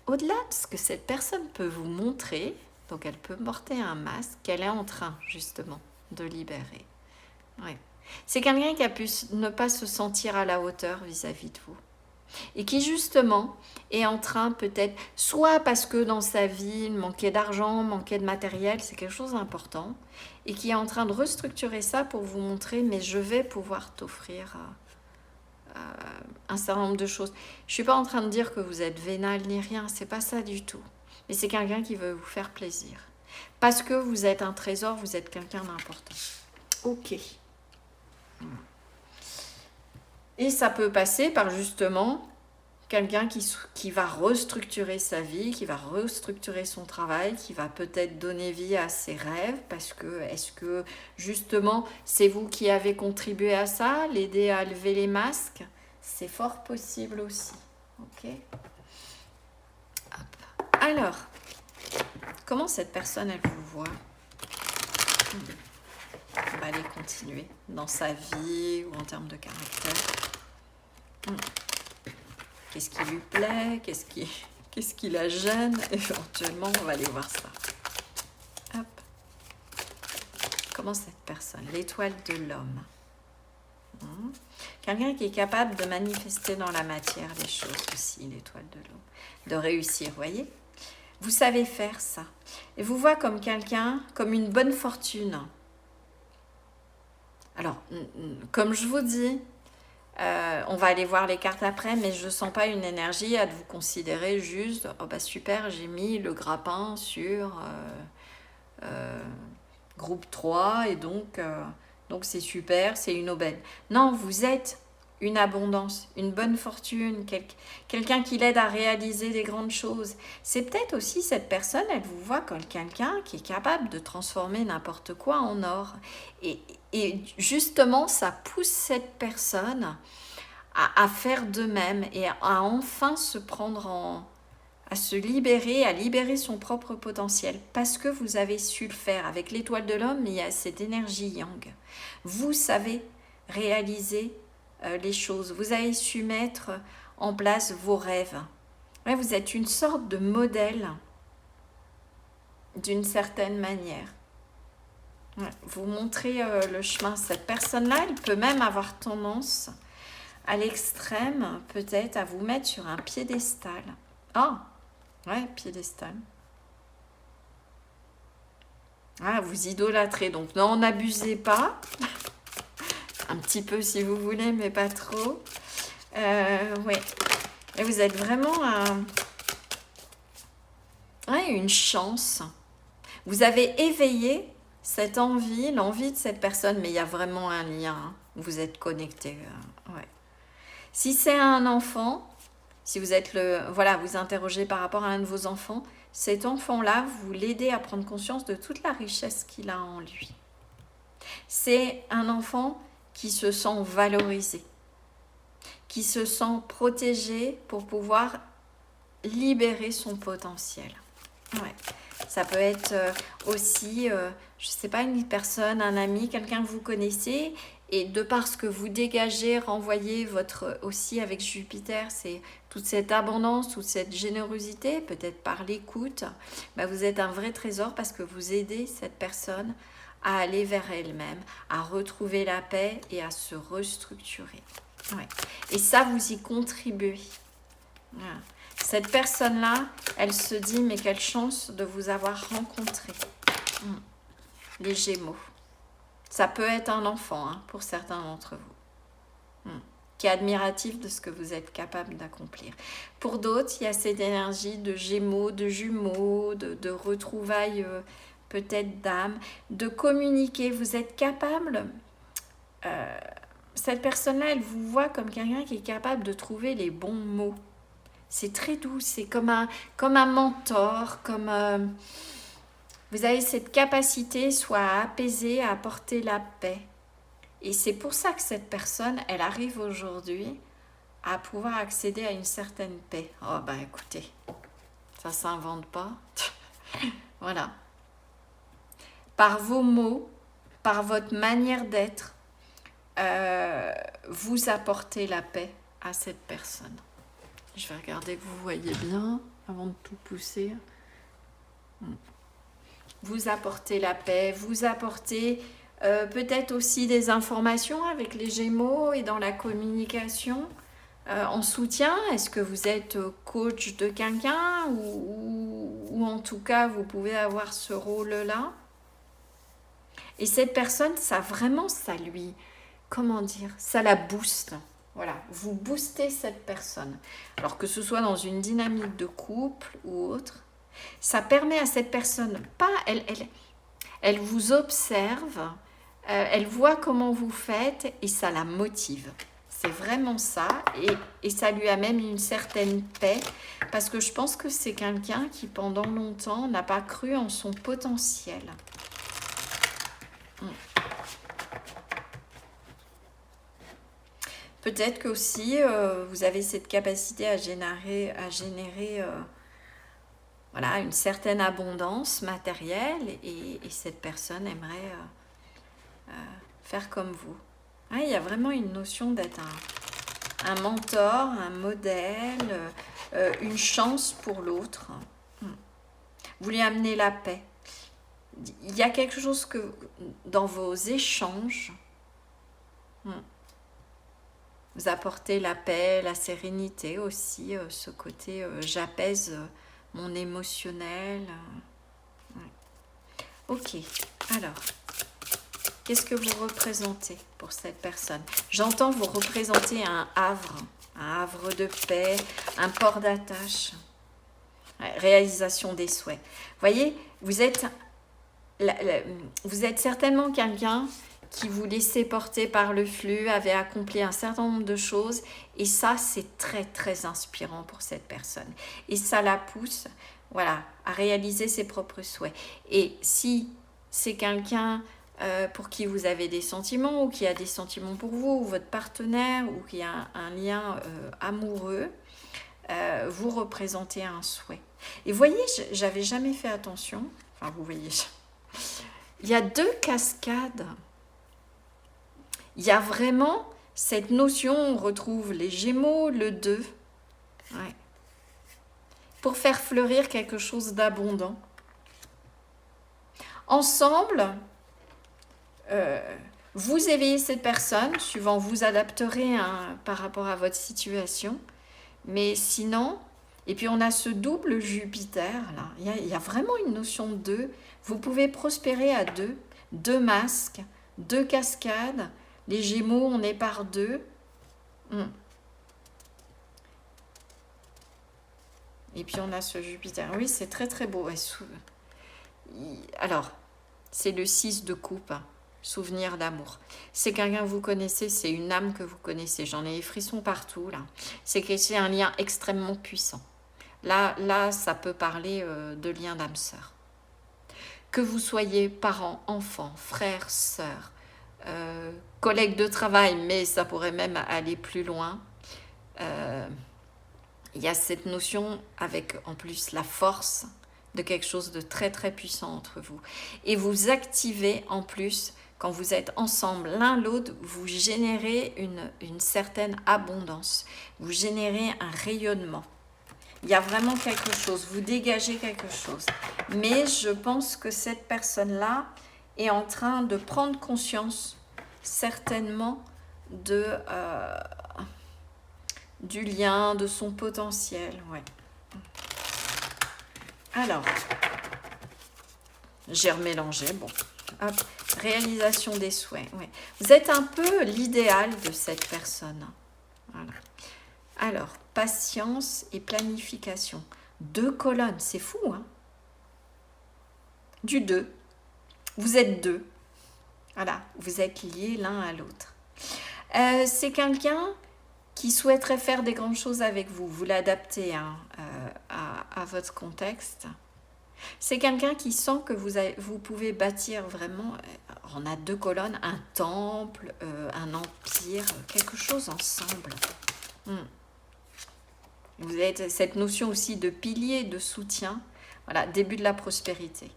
au-delà de ce que cette personne peut vous montrer, donc elle peut porter un masque qu'elle est en train, justement, de libérer. Ouais. C'est quelqu'un qui a pu ne pas se sentir à la hauteur vis-à-vis de vous. Et qui justement est en train peut-être, soit parce que dans sa vie il manquait d'argent, manquait de matériel, c'est quelque chose d'important, et qui est en train de restructurer ça pour vous montrer, mais je vais pouvoir t'offrir un certain nombre de choses. Je ne suis pas en train de dire que vous êtes vénal ni rien, c'est pas ça du tout. Mais c'est quelqu'un qui veut vous faire plaisir. Parce que vous êtes un trésor, vous êtes quelqu'un d'important. Ok. Et ça peut passer par justement quelqu'un qui va restructurer sa vie, qui va restructurer son travail, qui va peut-être donner vie à ses rêves, parce que est-ce que justement c'est vous qui avez contribué à ça, l'aider à lever les masques? C'est fort possible aussi. Ok. Hop. Alors, comment cette personne elle vous voit? On va aller continuer dans sa vie ou en termes de caractère. Qu'est-ce qui lui plaît? Qu'est-ce qui la gêne? Éventuellement, on va aller voir ça. Hop. Comment cette personne? L'étoile de l'homme. Quelqu'un qui est capable de manifester dans la matière les choses aussi, l'étoile de l'homme. De réussir, voyez? Vous savez faire ça. Et vous voit comme quelqu'un, comme une bonne fortune. Alors, comme je vous dis, on va aller voir les cartes après, mais je ne sens pas une énergie à vous considérer juste « Oh bah super, j'ai mis le grappin sur groupe 3 et donc c'est super, c'est une aubaine. » Non, vous êtes une abondance, une bonne fortune, quelqu'un qui l'aide à réaliser des grandes choses. C'est peut-être aussi cette personne, elle vous voit comme quelqu'un qui est capable de transformer n'importe quoi en or. Et justement, ça pousse cette personne à faire de même et à enfin se prendre à se libérer, à libérer son propre potentiel, parce que vous avez su le faire. Avec l'étoile de l'homme, il y a cette énergie yang. Vous savez réaliser les choses. Vous avez su mettre en place vos rêves. Ouais, vous êtes une sorte de modèle d'une certaine manière. Ouais, vous montrez le chemin. Cette personne-là, elle peut même avoir tendance à l'extrême, peut-être, à vous mettre sur un piédestal. Ah, ouais, piédestal. Ah, vous idolâtrez, donc n'en abusez pas. Un petit peu si vous voulez, mais pas trop. Ouais. Et vous êtes vraiment ouais, une chance. Vous avez éveillé cette envie, l'envie de cette personne, mais il y a vraiment un lien. Hein. Vous êtes connecté. Ouais. Si c'est un enfant, si vous êtes voilà, vous interrogez par rapport à un de vos enfants, cet enfant-là, vous l'aidez à prendre conscience de toute la richesse qu'il a en lui. C'est un enfant qui se sent valorisé, qui se sent protégé pour pouvoir libérer son potentiel. Ouais. Ça peut être aussi, je ne sais pas, une personne, un ami, quelqu'un que vous connaissez, et de par ce que vous dégagez, renvoyez aussi avec Jupiter, c'est toute cette abondance, toute cette générosité, peut-être par l'écoute, bah vous êtes un vrai trésor parce que vous aidez cette personne à aller vers elle-même, à retrouver la paix et à se restructurer. Ouais. Et ça, vous y contribuez. Voilà. Cette personne-là, elle se dit, mais quelle chance de vous avoir rencontré. Les Gémeaux. Ça peut être un enfant, hein, pour certains d'entre vous, qui est admiratif de ce que vous êtes capable d'accomplir. Pour d'autres, il y a cette énergie de Gémeaux, de jumeaux, de retrouvailles peut-être d'âme, de communiquer. Vous êtes capable... cette personne-là, elle vous voit comme quelqu'un qui est capable de trouver les bons mots. C'est très doux, c'est comme un mentor, comme... vous avez cette capacité soit à apaiser, à apporter la paix. Et c'est pour ça que cette personne, elle arrive aujourd'hui à pouvoir accéder à une certaine paix. Oh bah écoutez, ça s'invente pas. Voilà. Par vos mots, par votre manière d'être, vous apportez la paix à cette personne. Je vais regarder que vous voyez bien avant de tout pousser. Vous apportez la paix, vous apportez peut-être aussi des informations avec les Gémeaux et dans la communication en soutien. Est-ce que vous êtes coach de quelqu'un ou en tout cas vous pouvez avoir ce rôle-là? Et cette personne, ça lui, comment dire, ça la booste. Voilà, vous boostez cette personne. Alors que ce soit dans une dynamique de couple ou autre, ça permet à cette personne, elle vous observe, elle voit comment vous faites et ça la motive. C'est vraiment ça et ça lui amène une certaine paix parce que je pense que c'est quelqu'un qui pendant longtemps n'a pas cru en son potentiel. Peut-être que aussi vous avez cette capacité à générer voilà, une certaine abondance matérielle et cette personne aimerait faire comme vous. Ouais, il y a vraiment une notion d'être un mentor, un modèle, une chance pour l'autre. Vous lui amenez la paix. Il y a quelque chose que dans vos échanges, vous apportez la paix, la sérénité aussi, ce côté j'apaise mon émotionnel. Ok, alors, qu'est-ce que vous représentez pour cette personne? J'entends vous représenter un havre de paix, un port d'attache, réalisation des souhaits. Vous voyez, vous êtes certainement quelqu'un qui vous laissait porter par le flux, avait accompli un certain nombre de choses et ça c'est très très inspirant pour cette personne et ça la pousse voilà, à réaliser ses propres souhaits. Et si c'est quelqu'un pour qui vous avez des sentiments ou qui a des sentiments pour vous ou votre partenaire ou qui a un lien amoureux, vous représentez un souhait. Et vous voyez, j'avais jamais fait attention, enfin vous voyez, il y a deux cascades. Il y a vraiment cette notion, on retrouve les Gémeaux, le 2. Ouais. pour faire fleurir quelque chose d'abondant. Ensemble, vous éveillez cette personne, suivant vous adapterez par rapport à votre situation. Mais sinon, et puis on a ce double Jupiter, là. Il y a vraiment une notion de deux. Vous pouvez prospérer à deux, deux masques, deux cascades. Les Gémeaux, on est par deux. Et puis on a ce Jupiter. Oui, c'est très très beau. Alors, c'est le 6 de coupe. Souvenir d'amour. C'est quelqu'un que vous connaissez, c'est une âme que vous connaissez. J'en ai les frissons partout, là. C'est que c'est un lien extrêmement puissant. Là, ça peut parler de lien d'âme sœur. Que vous soyez parents, enfants, frères, sœurs, collègues de travail, mais ça pourrait même aller plus loin. Il y a cette notion avec en plus la force de quelque chose de très très puissant entre vous. Et vous activez en plus, quand vous êtes ensemble l'un l'autre, vous générez une certaine abondance. Vous générez un rayonnement. Il y a vraiment quelque chose, vous dégagez quelque chose. Mais je pense que cette personne-là est en train de prendre conscience certainement du lien, de son potentiel. Ouais. Alors, j'ai remélangé, bon. Hop. Réalisation des souhaits. Ouais. Vous êtes un peu l'idéal de cette personne. Voilà. Alors, patience et planification. 2 colonnes, c'est fou, hein? Du 2. Vous êtes 2. Voilà, vous êtes liés l'un à l'autre. C'est quelqu'un qui souhaiterait faire des grandes choses avec vous. Vous l'adaptez hein, à votre contexte. C'est quelqu'un qui sent que vous pouvez bâtir vraiment, on a 2 colonnes, un temple, un empire, quelque chose ensemble. Vous avez cette notion aussi de pilier, de soutien, voilà, début de la prospérité.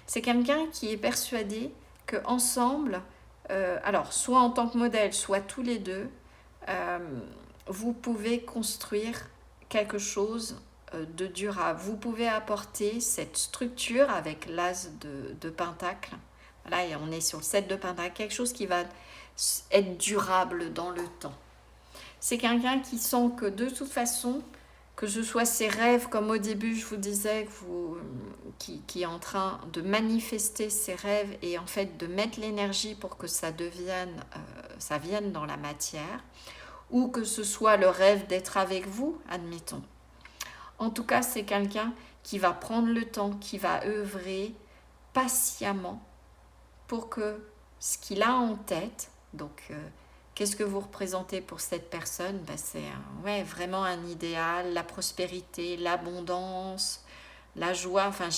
C'est quelqu'un qui est persuadé qu'ensemble, alors soit en tant que modèle, soit tous les deux, vous pouvez construire quelque chose de durable. Vous pouvez apporter cette structure avec l'as de Pentacle. Là, on est sur le 7 de Pentacle, quelque chose qui va être durable dans le temps. C'est quelqu'un qui sent que de toute façon, que ce soit ses rêves, comme au début je vous disais, qui est en train de manifester ses rêves et en fait de mettre l'énergie pour que ça vienne dans la matière, ou que ce soit le rêve d'être avec vous, admettons. En tout cas, c'est quelqu'un qui va prendre le temps, qui va œuvrer patiemment pour que ce qu'il a en tête, donc qu'est-ce que vous représentez pour cette personne? C'est vraiment un idéal, la prospérité, l'abondance, la joie, enfin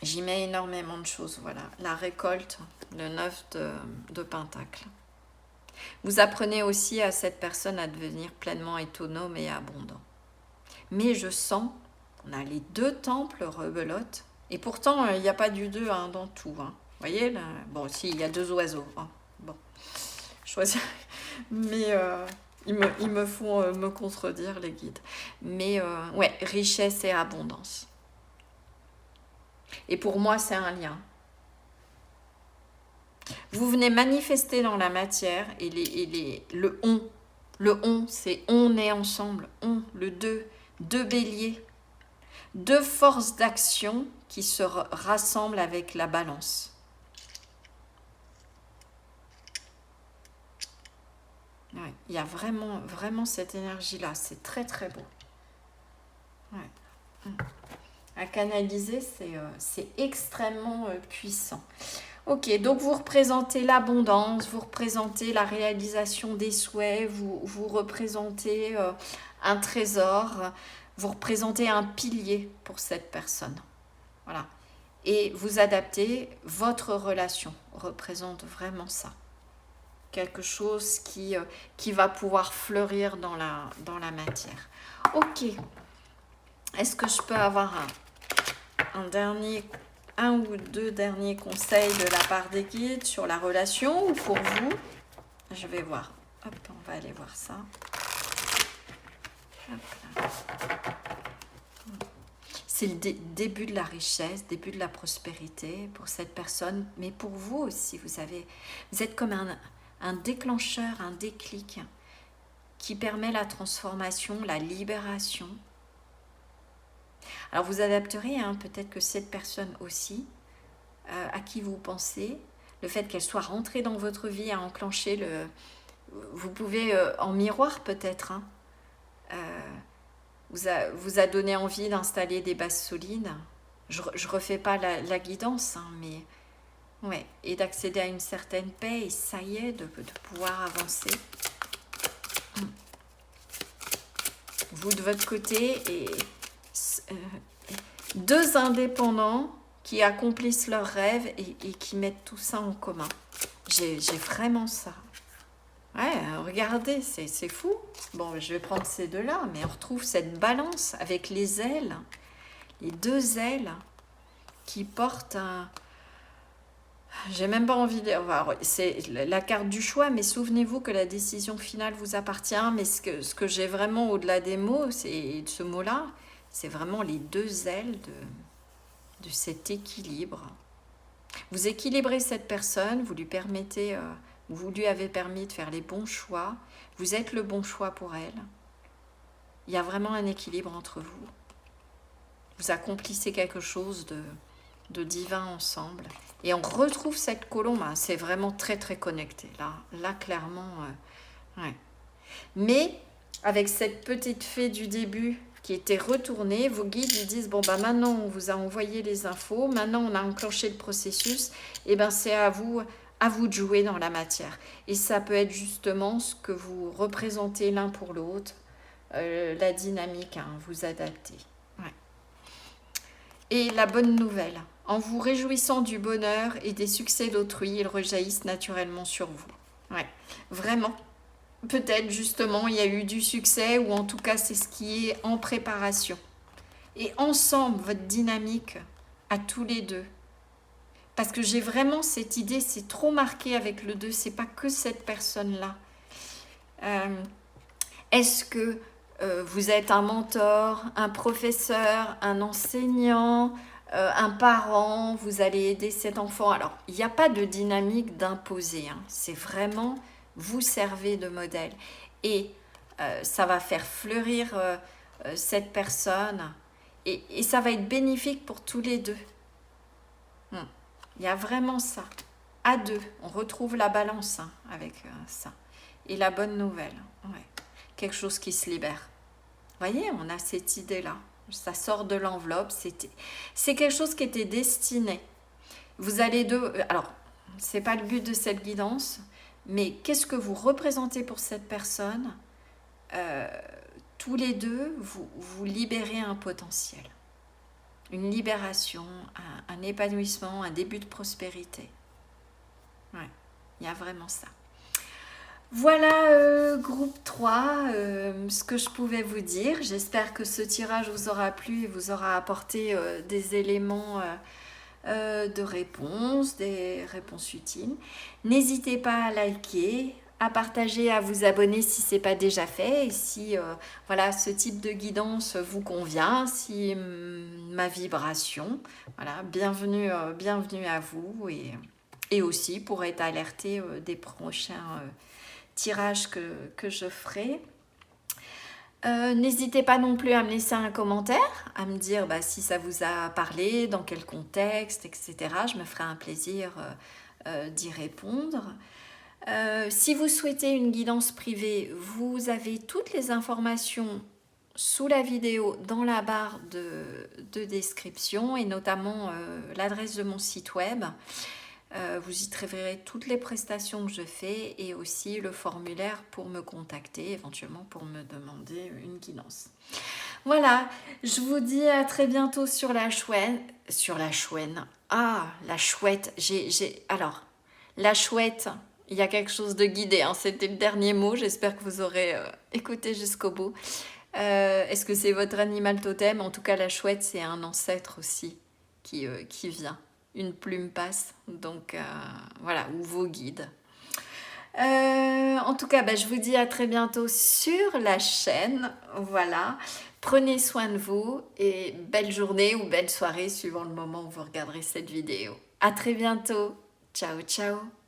j'y mets énormément de choses, voilà. La récolte, le 9 de Pentacle. Vous apprenez aussi à cette personne à devenir pleinement autonome et abondant. Mais je sens, on a les 2 temples rebelote, et pourtant il n'y a pas du 2 hein, dans tout. Hein. Vous voyez là. Bon, si, il y a 2 oiseaux. Hein. Bon, choisir. Mais ils me font me contredire, les guides. Mais richesse et abondance. Et pour moi, c'est un lien. Vous venez manifester dans la matière et le on. Le on, c'est on est ensemble. On, le 2. 2 béliers, 2 forces d'action qui se rassemblent avec la balance. Ouais, il y a vraiment cette énergie-là, c'est très très beau. Ouais. À canaliser, c'est extrêmement puissant. Ok, donc vous représentez l'abondance, vous représentez la réalisation des souhaits, vous représentez un trésor, vous représentez un pilier pour cette personne. Voilà. Et vous adaptez, votre relation représente vraiment ça. Quelque chose qui va pouvoir fleurir dans la matière. Ok. Est-ce que je peux avoir un ou 2 derniers conseils de la part des guides sur la relation ou pour vous? Je vais voir. Hop, on va aller voir ça. Hop là. C'est le début de la richesse, début de la prospérité pour cette personne, mais pour vous aussi, vous êtes comme un déclencheur, un déclic qui permet la transformation, la libération. Alors vous adapterez, hein, peut-être que cette personne aussi, à qui vous pensez, le fait qu'elle soit rentrée dans votre vie a enclenché le... Vous pouvez, en miroir peut-être, hein, vous a donné envie d'installer des bases solides. Je refais pas la guidance, hein, mais ouais, et d'accéder à une certaine paix, et ça y est, de pouvoir avancer. Vous de votre côté, et deux indépendants qui accomplissent leurs rêves et qui mettent tout ça en commun. J'ai vraiment ça. Ouais, regardez, c'est fou. Bon, je vais prendre ces deux-là, mais on retrouve cette balance avec les ailes, les deux ailes qui portent un... J'ai même pas envie de... C'est la carte du choix, mais souvenez-vous que la décision finale vous appartient, mais ce que j'ai vraiment au-delà des mots, c'est de ce mot-là, c'est vraiment les deux ailes de cet équilibre. Vous équilibrez cette personne, vous lui permettez... vous lui avez permis de faire les bons choix, vous êtes le bon choix pour elle. Il y a vraiment un équilibre entre vous. Vous accomplissez quelque chose de divin ensemble. Et on retrouve cette colombe, hein, c'est vraiment très très connecté. Là clairement, ouais. Mais avec cette petite fée du début qui était retournée, vos guides lui disent, bon bah maintenant on vous a envoyé les infos, maintenant on a enclenché le processus, et ben c'est à vous de jouer dans la matière. Et ça peut être justement ce que vous représentez l'un pour l'autre, la dynamique, hein, vous adaptez. Ouais. Et la bonne nouvelle, en vous réjouissant du bonheur et des succès d'autrui, ils rejaillissent naturellement sur vous. Ouais, vraiment. Peut-être justement il y a eu du succès, ou en tout cas c'est ce qui est en préparation. Et ensemble, votre dynamique à tous les deux, parce que j'ai vraiment cette idée, c'est trop marqué avec le 2, c'est pas que cette personne-là. Est-ce que vous êtes un mentor, un professeur, un enseignant, un parent, vous allez aider cet enfant? Alors, il n'y a pas de dynamique d'imposer, hein. C'est vraiment, vous servez de modèle. Et ça va faire fleurir cette personne, et ça va être bénéfique pour tous les deux. Il y a vraiment ça. À deux, on retrouve la balance, hein, avec ça. Et la bonne nouvelle, ouais. Quelque chose qui se libère. Vous voyez, on a cette idée-là. Ça sort de l'enveloppe. C'est quelque chose qui était destiné. Vous allez alors, c'est pas le but de cette guidance, mais qu'est-ce que vous représentez pour cette personne? Tous les deux, vous libérez un potentiel. Une libération, un épanouissement, un début de prospérité. Ouais, il y a vraiment ça. Voilà, groupe 3, ce que je pouvais vous dire. J'espère que ce tirage vous aura plu et vous aura apporté des éléments de réponse, des réponses utiles. N'hésitez pas à liker, à partager, à vous abonner si ce n'est pas déjà fait. Et si voilà, ce type de guidance vous convient, si ma vibration, voilà, bienvenue à vous. Et aussi pour être alerté des prochains tirages que je ferai. N'hésitez pas non plus à me laisser un commentaire, à me dire si ça vous a parlé, dans quel contexte, etc. Je me ferai un plaisir d'y répondre. Si vous souhaitez une guidance privée, vous avez toutes les informations sous la vidéo dans la barre de description, et notamment l'adresse de mon site web. Vous y trouverez toutes les prestations que je fais, et aussi le formulaire pour me contacter, éventuellement pour me demander une guidance. Voilà, je vous dis à très bientôt sur la chouette. Ah, la chouette. Alors, la chouette, il y a quelque chose de guidé, hein. C'était le dernier mot, j'espère que vous aurez écouté jusqu'au bout. Est-ce que c'est votre animal totem? En tout cas, la chouette, c'est un ancêtre aussi qui vient. Une plume passe, donc voilà, ou vos guides. En tout cas, je vous dis à très bientôt sur la chaîne. Voilà. Prenez soin de vous et belle journée ou belle soirée suivant le moment où vous regarderez cette vidéo. À très bientôt. Ciao, ciao.